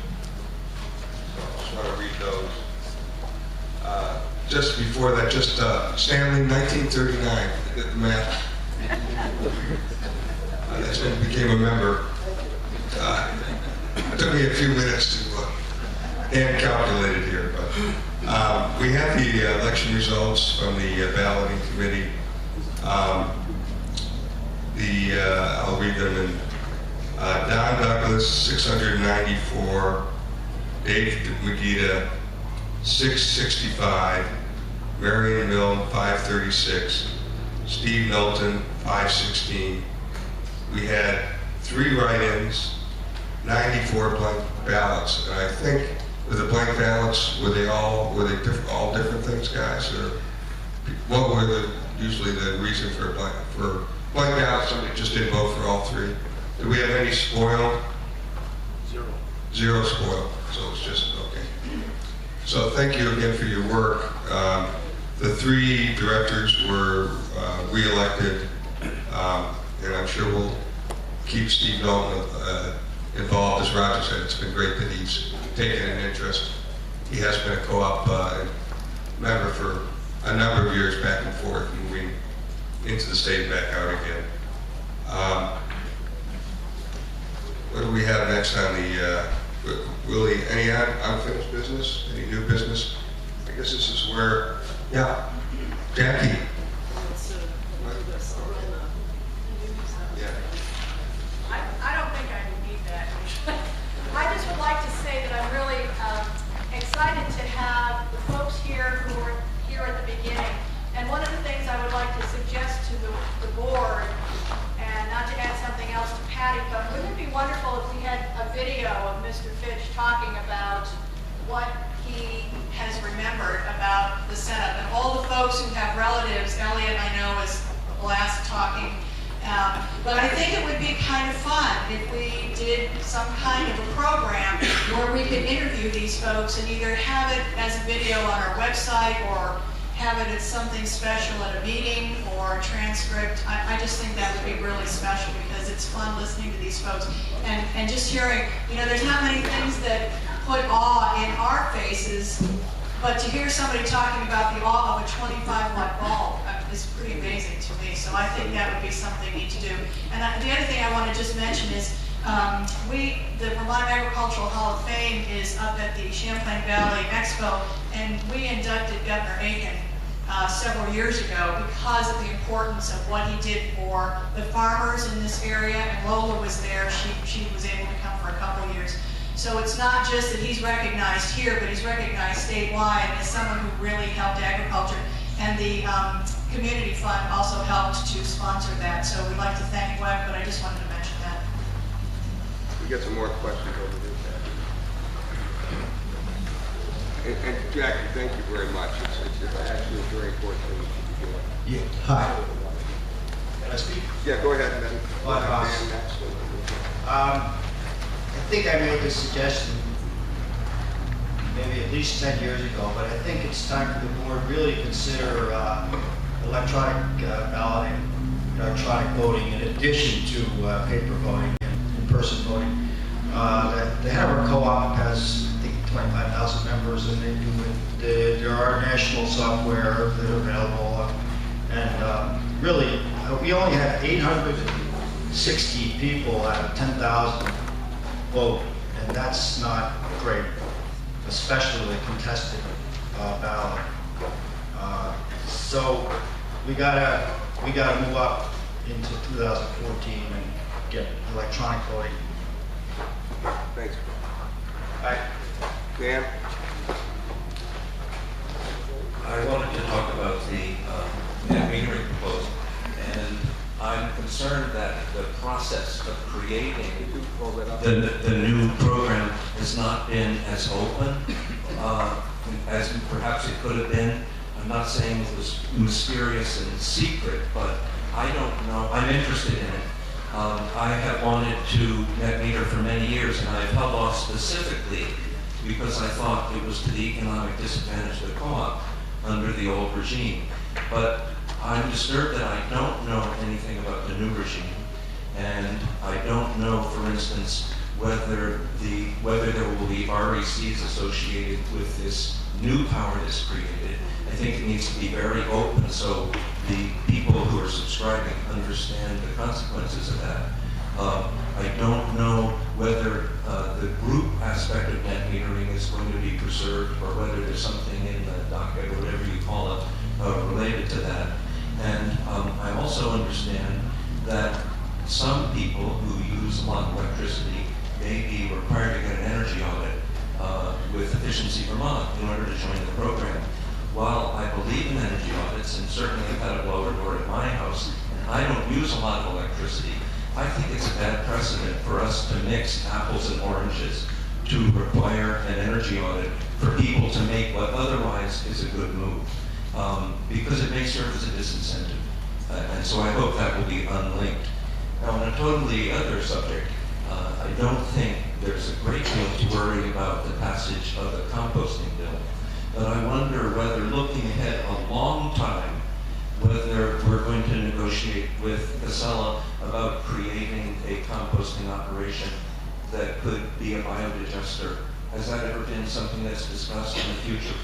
Speaker 1: So I just want to read those. Just before that, Stanley, 1939, I did the math. That's when he became a member. It took me a few minutes to hand calculate it here, but we have the election results from the balloting committee. I'll read them in. Don Douglas, 694. Dave Magida, 665, Marion Milne 536, Steve Knowlton 516. We had 3 write-ins, 94 blank ballots, and I think with the blank ballots, were they all different things, guys, or what were usually the reason for blank ballots? Somebody just didn't vote for all 3. Did we have any spoil? 0 spoil, so it's just okay. So thank you again for your work. The 3 directors were re-elected, and I'm sure we'll keep Steve Knowlton involved. As Roger said, it's been great that he's taken an interest. He has been a co-op member for a number of years, back and forth, moving into the state and back out again. What do we have next on the, Willie, any unfinished business? Any new business? I guess this is where, yeah, Jackie.
Speaker 3: I don't think I need that. I just would like to say that I'm really excited to have the folks here who were here at the beginning. And one of the things I would like to suggest to the board, and not to add something else to Patty, but wouldn't it be wonderful if we had a video of Mr. Fitch talking about what he has remembered about the setup? And all the folks who have relatives, Elliot I know is a blast talking, but I think it would be kind of fun if we did some kind of a program where we could interview these folks and either have it as a video on our website or have it as something special at a meeting or a transcript. I just think that would be really special because it's fun listening to these folks and just hearing, you know, there's not many things that put awe in our faces, but to hear somebody talking about the awe of a 25-watt bulb is pretty amazing to me. So I think that would be something we need to do. And the other thing I want to just mention is the Vermont Agricultural Hall of Fame is up at the Champlain Valley Expo, and we inducted Governor Aiken several years ago because of the importance of what he did for the farmers in this area, and Lola was there. She was able to come for a couple of years. So it's not just that he's recognized here, but he's recognized statewide as someone who really helped agriculture. And the community fund also helped to sponsor that. So we'd like to thank WEC, but I just wanted to mention that.
Speaker 1: We got some more questions over there. And Jackie, thank you very much. It's actually a very important thing that you do.
Speaker 12: Yeah. Hi. Can I speak?
Speaker 1: Yeah, go ahead, man.
Speaker 12: I think I made this suggestion maybe at least 10 years ago, but I think it's time for the board really to consider electronic balloting, electronic voting in addition to paper voting and in-person voting. The Hanover Co-op has, I think, 25,000 members, and they do it. There are national software that are available, and really, we only have 860 people out of 10,000 vote, and that's not great, especially the contested ballot. So we gotta move up into 2014 and get electronic voting.
Speaker 1: Thanks.
Speaker 12: Bye.
Speaker 1: Dan?
Speaker 13: I wanted to talk about the net metering proposal, and I'm concerned that the process of creating the new program has not been as open as perhaps it could have been. I'm not saying it was mysterious and secret, but I don't know. I'm interested in it. I have wanted to net meter for many years, and I've held off specifically because I thought it was to the economic disadvantage of the co-op under the old regime. But I'm disturbed that I don't know anything about the new regime, and I don't know, for instance, whether there will be RECs associated with this new power that's created. I think it needs to be very open so the people who are subscribing understand the consequences of that. I don't know whether the group aspect of net metering is going to be preserved or whether there's something in the docket or whatever you call it related to that. And I also understand that some people who use a lot of electricity may be required to get an energy audit, with Efficiency Vermont in order to join the program. While I believe in energy audits, and certainly I've had a blower door at my house, I don't use a lot of electricity. I think it's a bad precedent for us to mix apples and oranges, to require an energy audit for people to make what otherwise is a good move, because it may serve as a disincentive. And so I hope that will be unlinked. Now, on a totally other subject, I don't think there's a great deal to worry about the passage of the composting bill, but I wonder whether, looking ahead a long time, whether we're going to negotiate with Casella about creating a composting operation that could be a biodigester. Has that ever been something that's discussed in the future?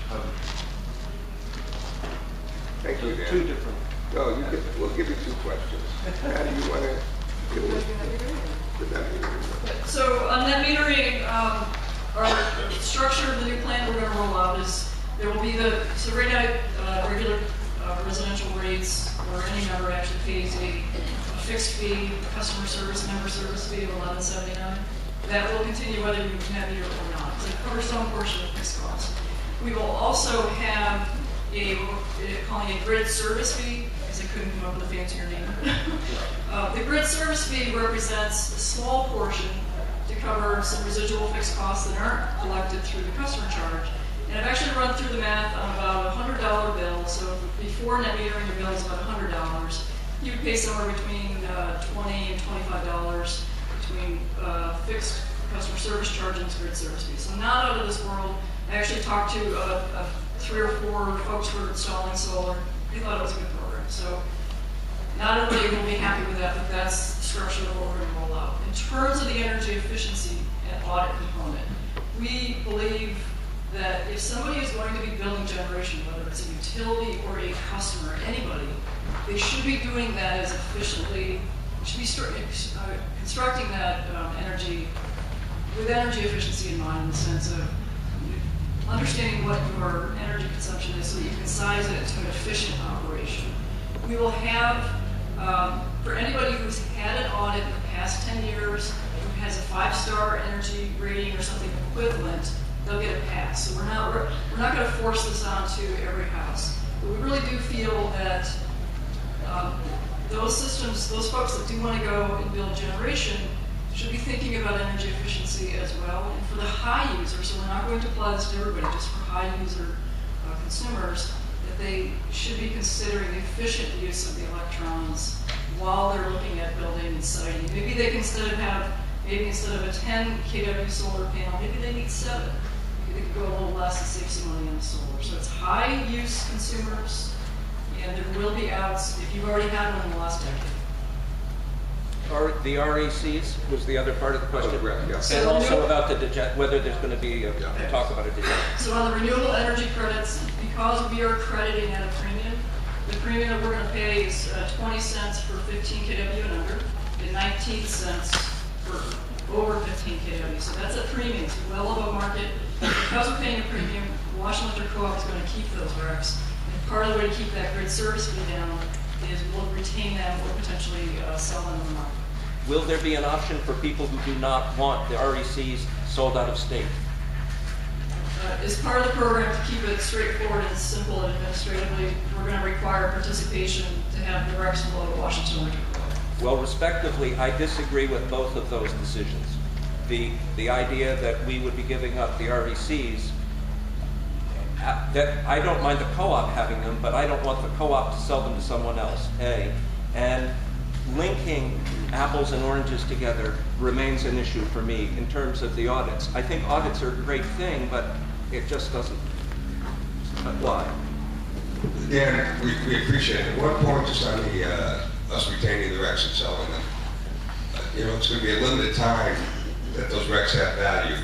Speaker 1: Thank you, Dan.
Speaker 6: Two different.
Speaker 1: No, we'll give you two questions. How do you want to deal with that?
Speaker 2: So on net metering, our structure of the new plan we're going to roll out is there will be so right now regular residential rates, or any member actually pays a fixed fee, customer service, member service fee of $11.79. That will continue whether you net meter or not. So it covers some portion of fixed costs. We will also have calling a grid service fee, because I couldn't come up with a fancier name. The grid service fee represents a small portion to cover some residual fixed costs that aren't collected through the customer charge. And I've actually run through the math on about a $100 bill. So before net metering, your bill is about $100. You would pay somewhere between $20 and $25 between fixed customer service charge and grid service fee. So not out of this world. I actually talked to 3 or 4 folks who are installing solar. They thought it was a good program. So not everybody will be happy with that, but that's the structure of what we're going to roll out. In terms of the energy efficiency and audit component, we believe that if somebody is going to be building generation, whether it's a utility or a customer, anybody, they should be doing that as efficiently, should be constructing that energy with energy efficiency in mind, in the sense of understanding what your energy consumption is so that you can size it to an efficient operation. We will have, for anybody who's had an audit in the past 10 years, who has a 5-star energy rating or something equivalent, they'll get a pass. So we're not going to force this onto every house. But we really do feel that those systems, those folks that do want to go and build generation, should be thinking about energy efficiency as well. And for the high users, so we're not going to apply this to everybody, just for high user consumers, that they should be considering the efficient use of the electrons while they're looking at building and siting. Maybe they can instead of a 10 kW solar panel, maybe they need 7. Maybe they could go a little less and save some money on the solar. So it's high use consumers, and there will be outs if you've already had one in the last decade.
Speaker 14: The RECs was the other part of the question,
Speaker 1: yeah.
Speaker 14: and also about whether there's going to be a talk about a digest.
Speaker 2: So on the renewable energy credits, because we are crediting at a premium, the premium that we're going to pay is 20 cents for 15 kW and under, and 19 cents for over 15 kW. So that's a premium. It's well above market. Because we're paying a premium, Washington Electric Co-op is going to keep those RECs. And part of the way to keep that grid service fee down is we'll retain them or potentially sell them in the market.
Speaker 14: Will there be an option for people who do not want the RECs sold out of state?
Speaker 2: As part of the program, to keep it straightforward and simple and administratively, we're going to require participation to have the RECs flow to Washington Electric Co-op.
Speaker 14: Well, respectively, I disagree with both of those decisions. The idea that we would be giving up the RECs, that I don't mind the co-op having them, but I don't want the co-op to sell them to someone else, A. And linking apples and oranges together remains an issue for me in terms of the audits. I think audits are a great thing, but it just doesn't apply.
Speaker 1: Dan, we appreciate it. One point just on the us retaining the RECs and selling them. It's going to be a limited time that those RECs have value.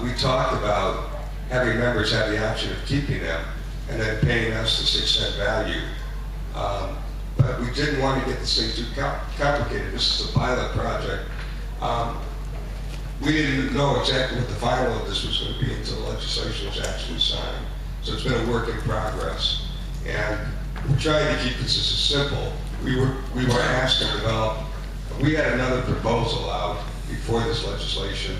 Speaker 1: We talked about having members have the option of keeping them and then paying us the 6-cent value. But we didn't want to get this thing too complicated. This is a pilot project. We didn't know exactly what the final of this was going to be until the legislation was actually signed. So it's been a work in progress. And we're trying to keep this as simple. We were asked to develop, we had another proposal out before this legislation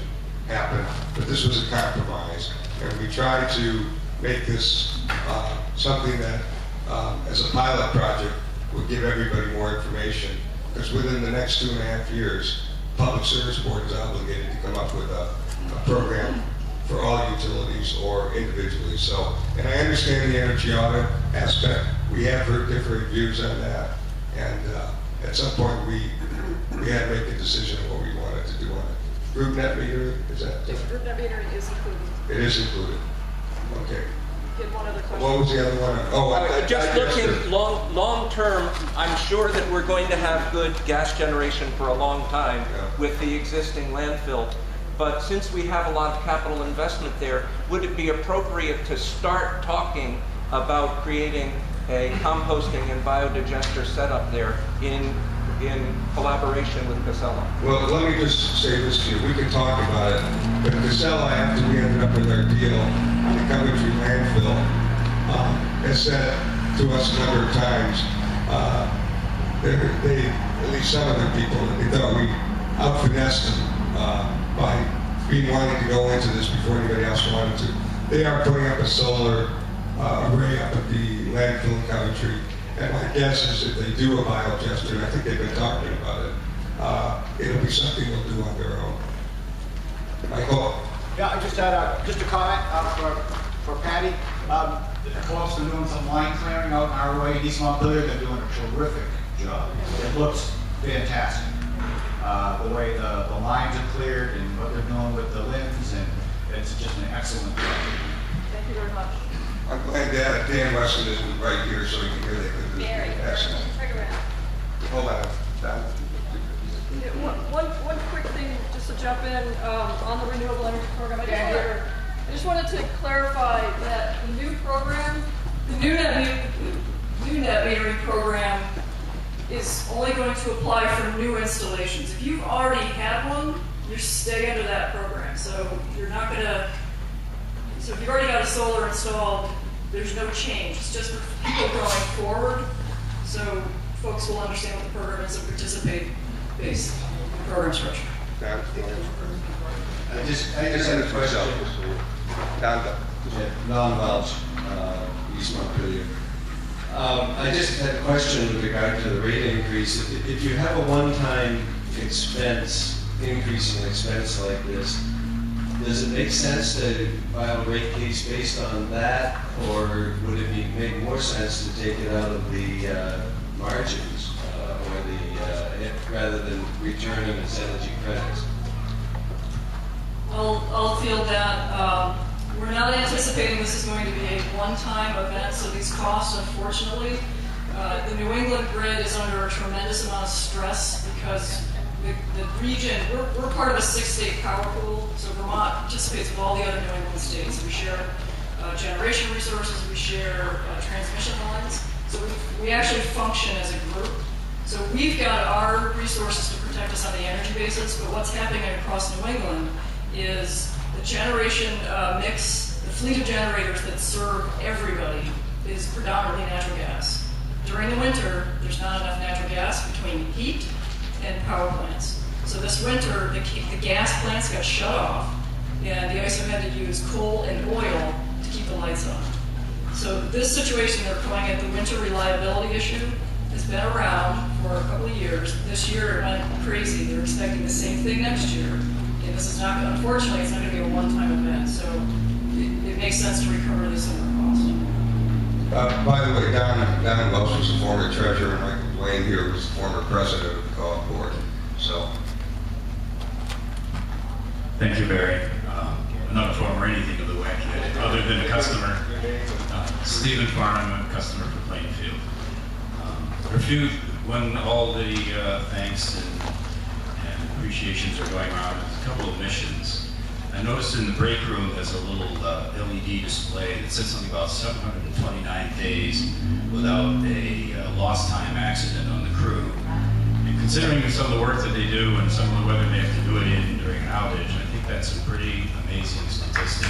Speaker 1: happen, but this was a compromise. And we tried to make this something that, as a pilot project, would give everybody more information. Because within the next 2.5 years, Public Service Board is obligated to come up with a program for all utilities or individually. So, and I understand the energy audit aspect. We have heard different views on that. And at some point, we had to make a decision on what we wanted to do on it. Group net metering, is that?
Speaker 2: Group net metering is included.
Speaker 1: It is included. Okay.
Speaker 2: You had one other question.
Speaker 1: What was the other one? Oh,
Speaker 14: Just looking long term, I'm sure that we're going to have good gas generation for a long time with the existing landfill. But since we have a lot of capital investment there, would it be appropriate to start talking about creating a composting and biodigester setup there in collaboration with Casella?
Speaker 1: Well, let me just say this to you. We can talk about it, but Casella, after we ended up with our deal on the Coventry landfill, has said to us a number of times, they, at least some of their people, they thought we out-finessed them by being wanting to go into this before anybody else wanted to. They are putting up a solar array up at the landfill in Coventry. And my guess is if they do a biodigester, and I think they've been talking about it, it'll be something they'll do on their own. Michael?
Speaker 6: Yeah, I just had just a comment for Patty. Close to doing some line clearing out in our way in East Montpelier. They're doing a terrific job. It looks fantastic. The way the lines are cleared and what they're doing with the limbs, and it's just an excellent job.
Speaker 2: Thank you very much.
Speaker 1: I'm glad that Dan Wesson is right here so he can hear that.
Speaker 3: Mary, turn around.
Speaker 1: Hold on.
Speaker 2: Yeah, one quick thing, just to jump in on the renewable energy program. I just wanted to clarify that the new program, the new net metering program, is only going to apply for new installations. If you've already had one, you stay under that program. So you're not going to. So if you've already got a solar installed, there's no change. It's just for people going forward. So folks will understand what the program is and participate based on the program structure.
Speaker 8: I just had a question. Don Welch, East Montpelier. I just had a question with regard to the rate increase. If you have a one-time expense, increase in expense like this, does it make sense to file a rate case based on that, or would it make more sense to take it out of the margins, or rather than returning as energy credits?
Speaker 2: I'll field that. We're not anticipating this is going to be a one-time event, so these costs, unfortunately, the New England grid is under a tremendous amount of stress because the region, we're part of a 6-state power pool, so Vermont participates with all the other New England states. We share generation resources, we share transmission lines, so we actually function as a group. So we've got our resources to protect us on the energy basis, but what's happening across New England is the generation mix, the fleet of generators that serve everybody is predominantly natural gas. During the winter, there's not enough natural gas between heat and power plants. So this winter, the gas plants got shut off, and the ISO had to use coal and oil to keep the lights on. So this situation they're calling it the winter reliability issue has been around for a couple of years. This year it went crazy. They're expecting the same thing next year. And this is not, unfortunately, it's not going to be a one-time event. So it makes sense to recover this under cost.
Speaker 1: By the way, Don Welch was the former treasurer, and Michael Blaine here was the former president of the co-op board. So,
Speaker 15: thank you, Barry. I'm not a former anything of the WAC other than a customer. Stephen Farnham, I'm a customer for Plainfield. When all the thanks and appreciations are going around, there's a couple of missions. I noticed in the break room there's a little LED display that says something about 729 days without a lost time accident on the crew. And considering some of the work that they do and some of the weather they have to do it in during an outage, I think that's a pretty amazing statistic.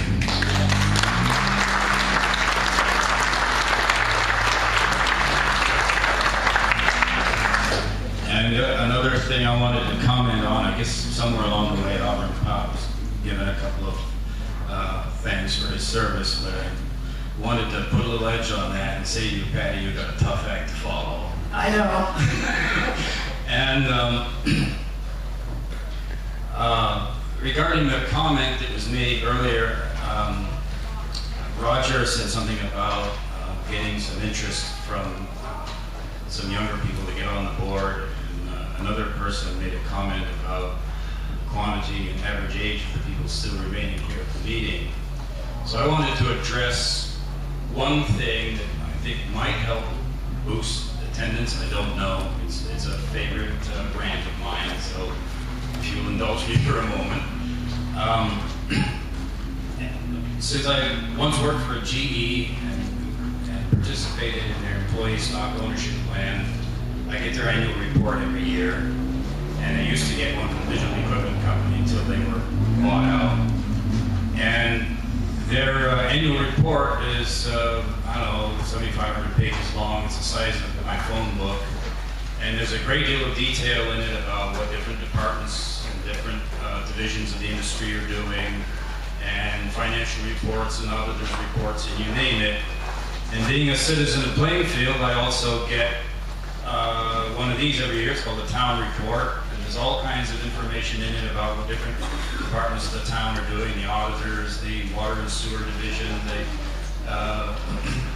Speaker 15: And another thing I wanted to comment on, I guess somewhere along the way, Auburn was given a military service, but I wanted to put a little edge on that and say to you, Patty, you've got a tough act to follow.
Speaker 3: I know.
Speaker 15: And regarding the comment that was made earlier, Roger said something about getting some interest from some younger people to get on the board, and another person made a comment about quantity and average age of the people still remaining here at the meeting. So I wanted to address one thing that I think might help boost attendance. I don't know. It's a favorite rant of mine, so if you'll indulge me for a moment. Since I once worked for GE and participated in their employee stock ownership plan, I get their annual report every year. And I used to get one from the Digital Equipment Company until they were bought out. And their annual report is, I don't know, 7,500 pages long. It's the size of my phone book. And there's a great deal of detail in it about what different departments and different divisions of the industry are doing, and financial reports and auditors' reports, and you name it. And being a citizen of Plainfield, I also get one of these every year. It's called the Town Report. And there's all kinds of information in it about what different departments of the town are doing, the auditors, the water and sewer division, the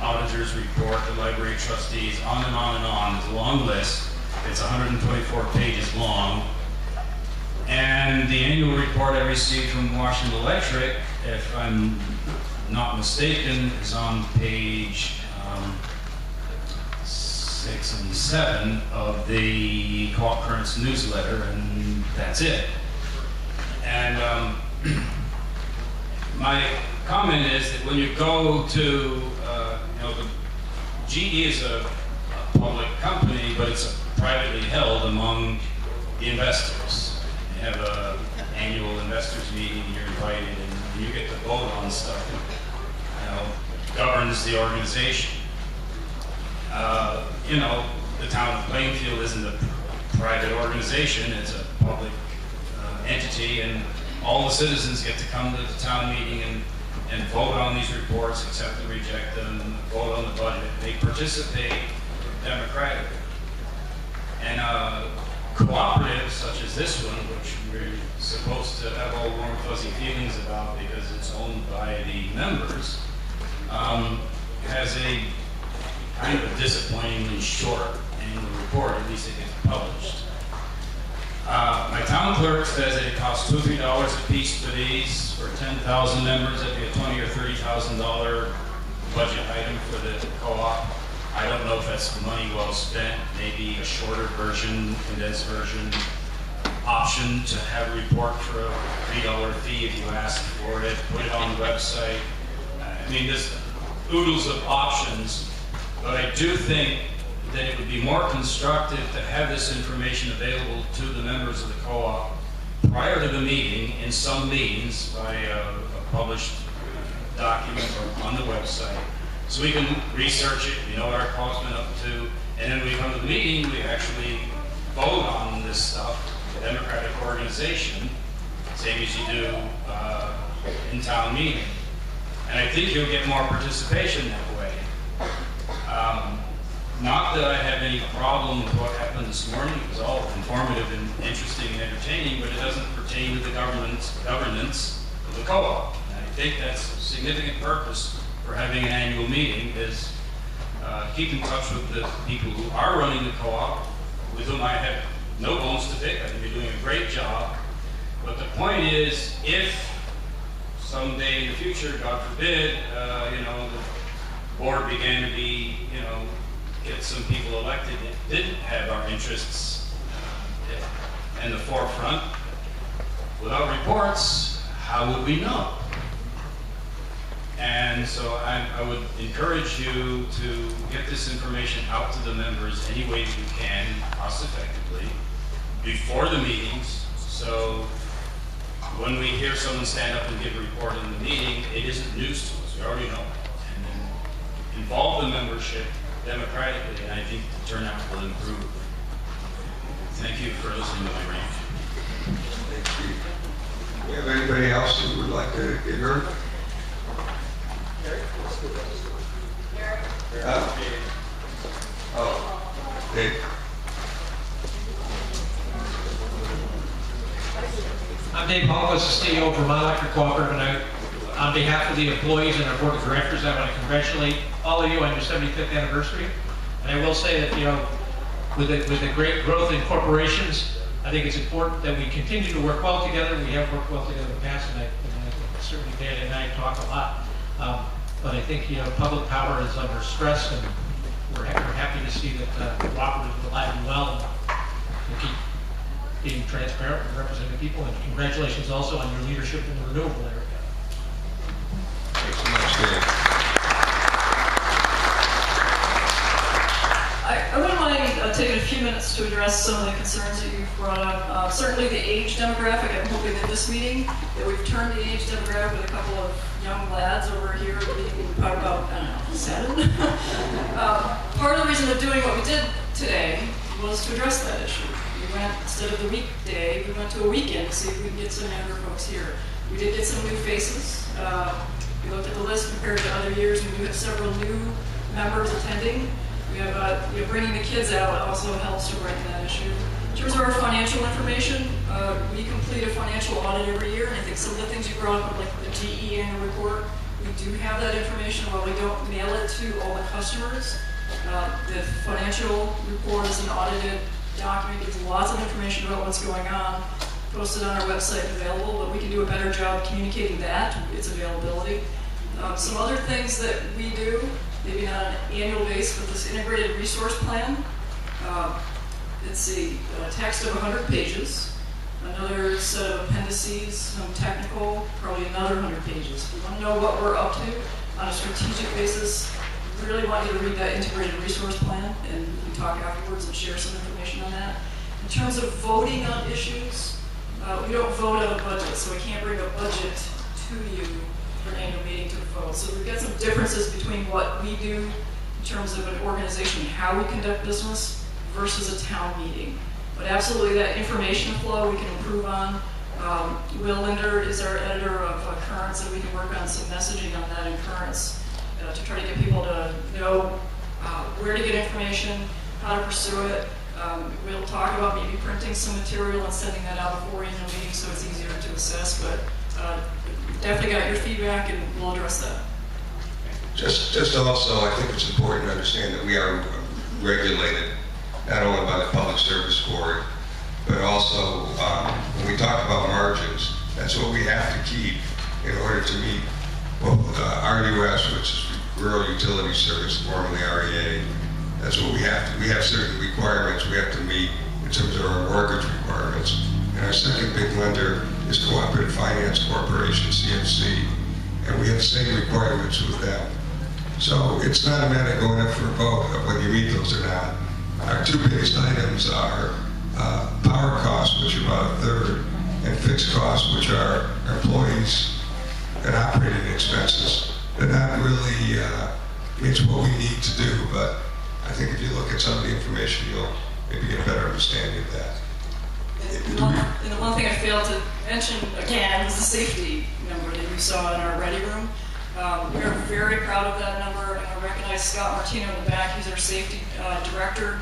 Speaker 15: auditors report, the library trustees, on and on and on. It's a long list. It's 124 pages long. And the annual report I received from Washington Electric, if I'm not mistaken, is on page 6 and 7 of the Co-op Currents newsletter, and that's it. And my comment is that when you go to, the GE is a public company, but it's privately held among the investors. They have an annual investors meeting, and you're invited, and you get to vote on stuff that governs the organization. The town of Plainfield isn't a private organization, it's a public entity, and all the citizens get to come to the town meeting and vote on these reports, accept and reject them, vote on the budget. They participate democratically. And cooperatives such as this one, which we're supposed to have all warm fuzzy feelings about because it's owned by the members, has a kind of a disappointingly short annual report, at least it gets published. My town clerk says that it costs $2 or $3 a piece for these. For 10,000 members, that'd be a $20,000 or $30,000 budget item for the co-op. I don't know if that's money well spent. Maybe a shorter version, condensed version, option to have a report for a $3 fee if you ask for it, put it on the website. I mean, there's oodles of options, but I do think that it would be more constructive to have this information available to the members of the co-op prior to the meeting in some means by a published document or on the website. So we can research it, we know what our co-op's been up to, and then when we come to the meeting, we actually vote on this stuff, a democratic organization, same as you do in town meeting. And I think you'll get more participation that way. Not that I have any problem with what happened this morning. It was all informative and interesting and entertaining, but it doesn't pertain to the governance of the co-op. And I think that's a significant purpose for having an annual meeting is keep in touch with the people who are running the co-op, with whom I have no bones to pick. I think you're doing a great job. But the point is, if someday in the future, God forbid, the board began to be, get some people elected that didn't have our interests in the forefront, without reports, how would we know? And so I would encourage you to get this information out to the members any way that you can, cost effectively, before the meetings, so when we hear someone stand up and give a report in the meeting, it isn't news to us, we already know it. And then involve the membership democratically, and I think the turnout will improve. Thank you for listening to my rant.
Speaker 1: Thank you. Do we have anybody else who would like to get heard? Dave?
Speaker 16: I'm Dave Hall, CEO of Vermont Electric Cooperative, and on behalf of the employees and our board of directors, I want to congratulate all of you on your 75th anniversary. And I will say that, you know, with the great growth in corporations, I think it's important that we continue to work well together. We have worked well together in the past, and I certainly Dan and I talk a lot. But I think, you know, public power is under stress, and we're happy to see that Cooperative is alive and well, and we'll keep being transparent and representing people. And congratulations also on your leadership in the renewable area.
Speaker 1: Thanks so much, Dave.
Speaker 2: I wouldn't mind taking a few minutes to address some of the concerns that you've brought up. Certainly the age demographic. I'm hoping that this meeting that we've turned the age demographic with a couple of young lads over here being probably about, I don't know, 7. Part of the reason of doing what we did today was to address that issue. We went, instead of the weekday, we went to a weekend to see if we could get some younger folks here. We did get some new faces. We looked at the list compared to other years. We do have several new members attending. We have, bringing the kids out also helps to brighten that issue. In terms of our financial information, we complete a financial audit every year, and I think some of the things you brought up, like the GE annual report, we do have that information. While we don't mail it to all the customers, the financial report is an audited document, gives lots of information about what's going on, posted on our website and available, but we can do a better job communicating that, its availability. Some other things that we do, maybe not on an annual basis, but this integrated resource plan. It's a text of 100 pages, another set of appendices, some technical, probably another 100 pages. If you want to know what we're up to on a strategic basis, we really want you to read that integrated resource plan, and we can talk afterwards and share some information on that. In terms of voting on issues, we don't vote on a budget, so we can't bring a budget to you for an annual meeting to vote. So we've got some differences between what we do in terms of an organization and how we conduct business versus a town meeting. But absolutely that information flow we can improve on. Will Linder is our editor of Currents, and we can work on some messaging on that in Currents to try to get people to know where to get information, how to pursue it. We'll talk about maybe printing some material and sending that out before annual meeting so it's easier to assess, but definitely got your feedback and we'll address that.
Speaker 1: Just also, I think it's important to understand that we are regulated not only by the Public Service Board, but also when we talk about margins, that's what we have to keep in order to meet both RUS, which is Rural Utility Service, formerly REA. That's what we have to. We have certain requirements we have to meet in terms of our mortgage requirements. And our second big lender is Cooperative Finance Corporation, CFC, and we have the same requirements with them. So it's not a matter of going up for a vote of whether you meet those or not. Our two biggest items are power costs, which are about a third, and fixed costs, which are our employees and operating expenses. They're not really, it's what we need to do, but I think if you look at some of the information, you'll maybe get a better understanding of that.
Speaker 2: And the one thing I failed to mention again was the safety number that you saw in our ready room. We are very proud of that number, and I recognize Scott Martino in the back. He's our safety director.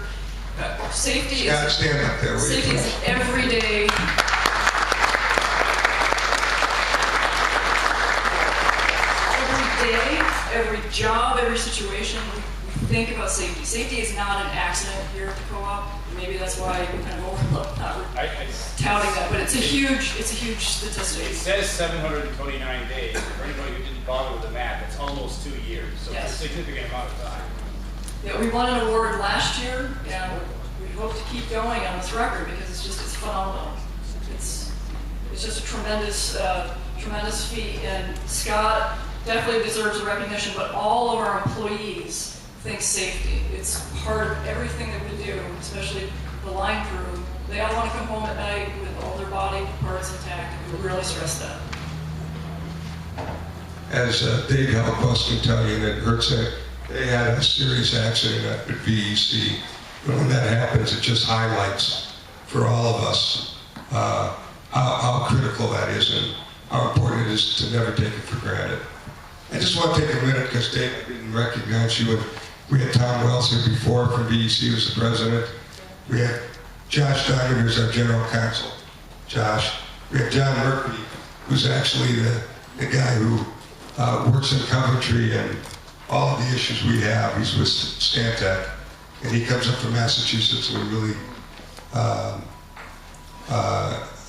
Speaker 2: Safety
Speaker 1: Scott, stand up there.
Speaker 2: Safety is everyday. Every day, every job, every situation, we think about safety. Safety is not an accident here at the co-op. Maybe that's why we kind of overlook not touting that, but it's a huge statistic.
Speaker 17: It says 729 days. For anybody who didn't bother with the math, it's almost 2 years, so
Speaker 2: yes.
Speaker 17: It's a significant amount of time.
Speaker 2: Yeah, we won an award last year, and we hope to keep going on this record because it's phenomenal. It's just a tremendous feat, and Scott definitely deserves a recognition, but all of our employees think safety. It's part of everything that we do, especially the line crew. They all want to come home at night with all their body parts intact. We really stress that.
Speaker 1: As Dave Holocaust can tell you, and it hurts that they had a serious accident at VEC. But when that happens, it just highlights for all of us how critical that is and how important it is to never take it for granted. I just want to take a minute because Dave, I didn't recognize you. And We had Tom Wells here before from VEC, who was the president. We had Josh Diamond, who's our general counsel. Josh. We have John Murphy, who's actually the guy who works in Coventry and all of the issues we have. He's with Stantec, and he comes up from Massachusetts, and we really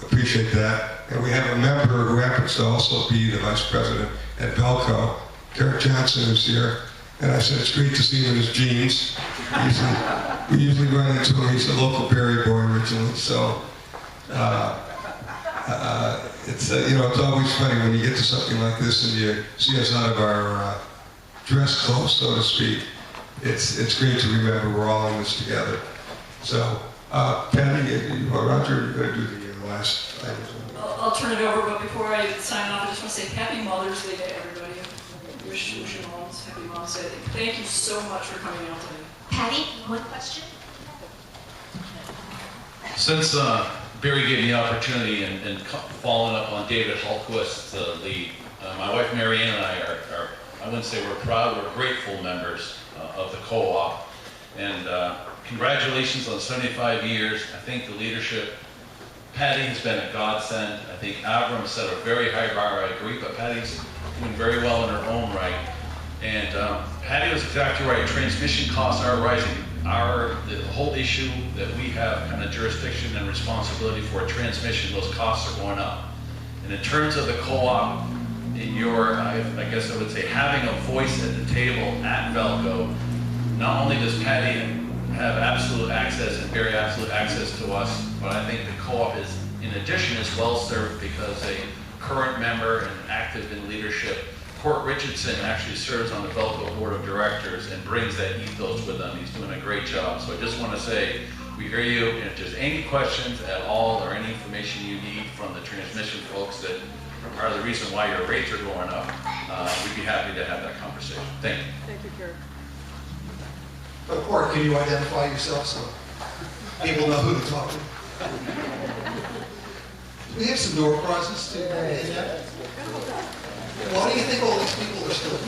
Speaker 1: appreciate that. And we have a member who happens to also be the vice president at Velco, Derek Johnson, who's here. And I said, it's great to see him in his jeans. We usually run into him. He's a local Barry boy originally, so it's it's always funny when you get to something like this and you see us out of our dress clothes, so to speak. It's great to remember we're all in this together. So, Patty, Roger, you're going to do the last item.
Speaker 2: I'll turn it over, but before I sign off, I just want to say Happy Mother's Day to everybody. Wish your moms Happy Mom's Day. Thank you so much for coming out today.
Speaker 18: Patty, one question?
Speaker 19: Since Barry gave me the opportunity and following up on David Hultquist, the lead, my wife Mary Ann and I are, I wouldn't say we're proud, we're grateful members of the co-op. And congratulations on 75 years. I think the leadership, Patty has been a godsend. I think Avram set a very high bar, I agree, but Patty's doing very well in her own right. And Patty was exactly right. Transmission costs are rising. The whole issue that we have kind of jurisdiction and responsibility for transmission, those costs are going up. And in terms of the co-op, in your, I guess I would say, having a voice at the table at Velco, not only does Patty have absolute access and very absolute access to us, but I think the co-op is, in addition, is well served because a current member and active in leadership, Court Richardson, actually serves on the Velco Board of Directors and brings that ethos with him. He's doing a great job. So I just want to say, we hear you, and if there's any questions at all or any information you need from the transmission folks that are part of the reason why your rates are going up, we'd be happy to have that conversation. Thank you.
Speaker 2: Thank you, Karen.
Speaker 7: Court, can you identify yourself so people know who to talk to? Do we have some door prizes too? Why do you think all these people are still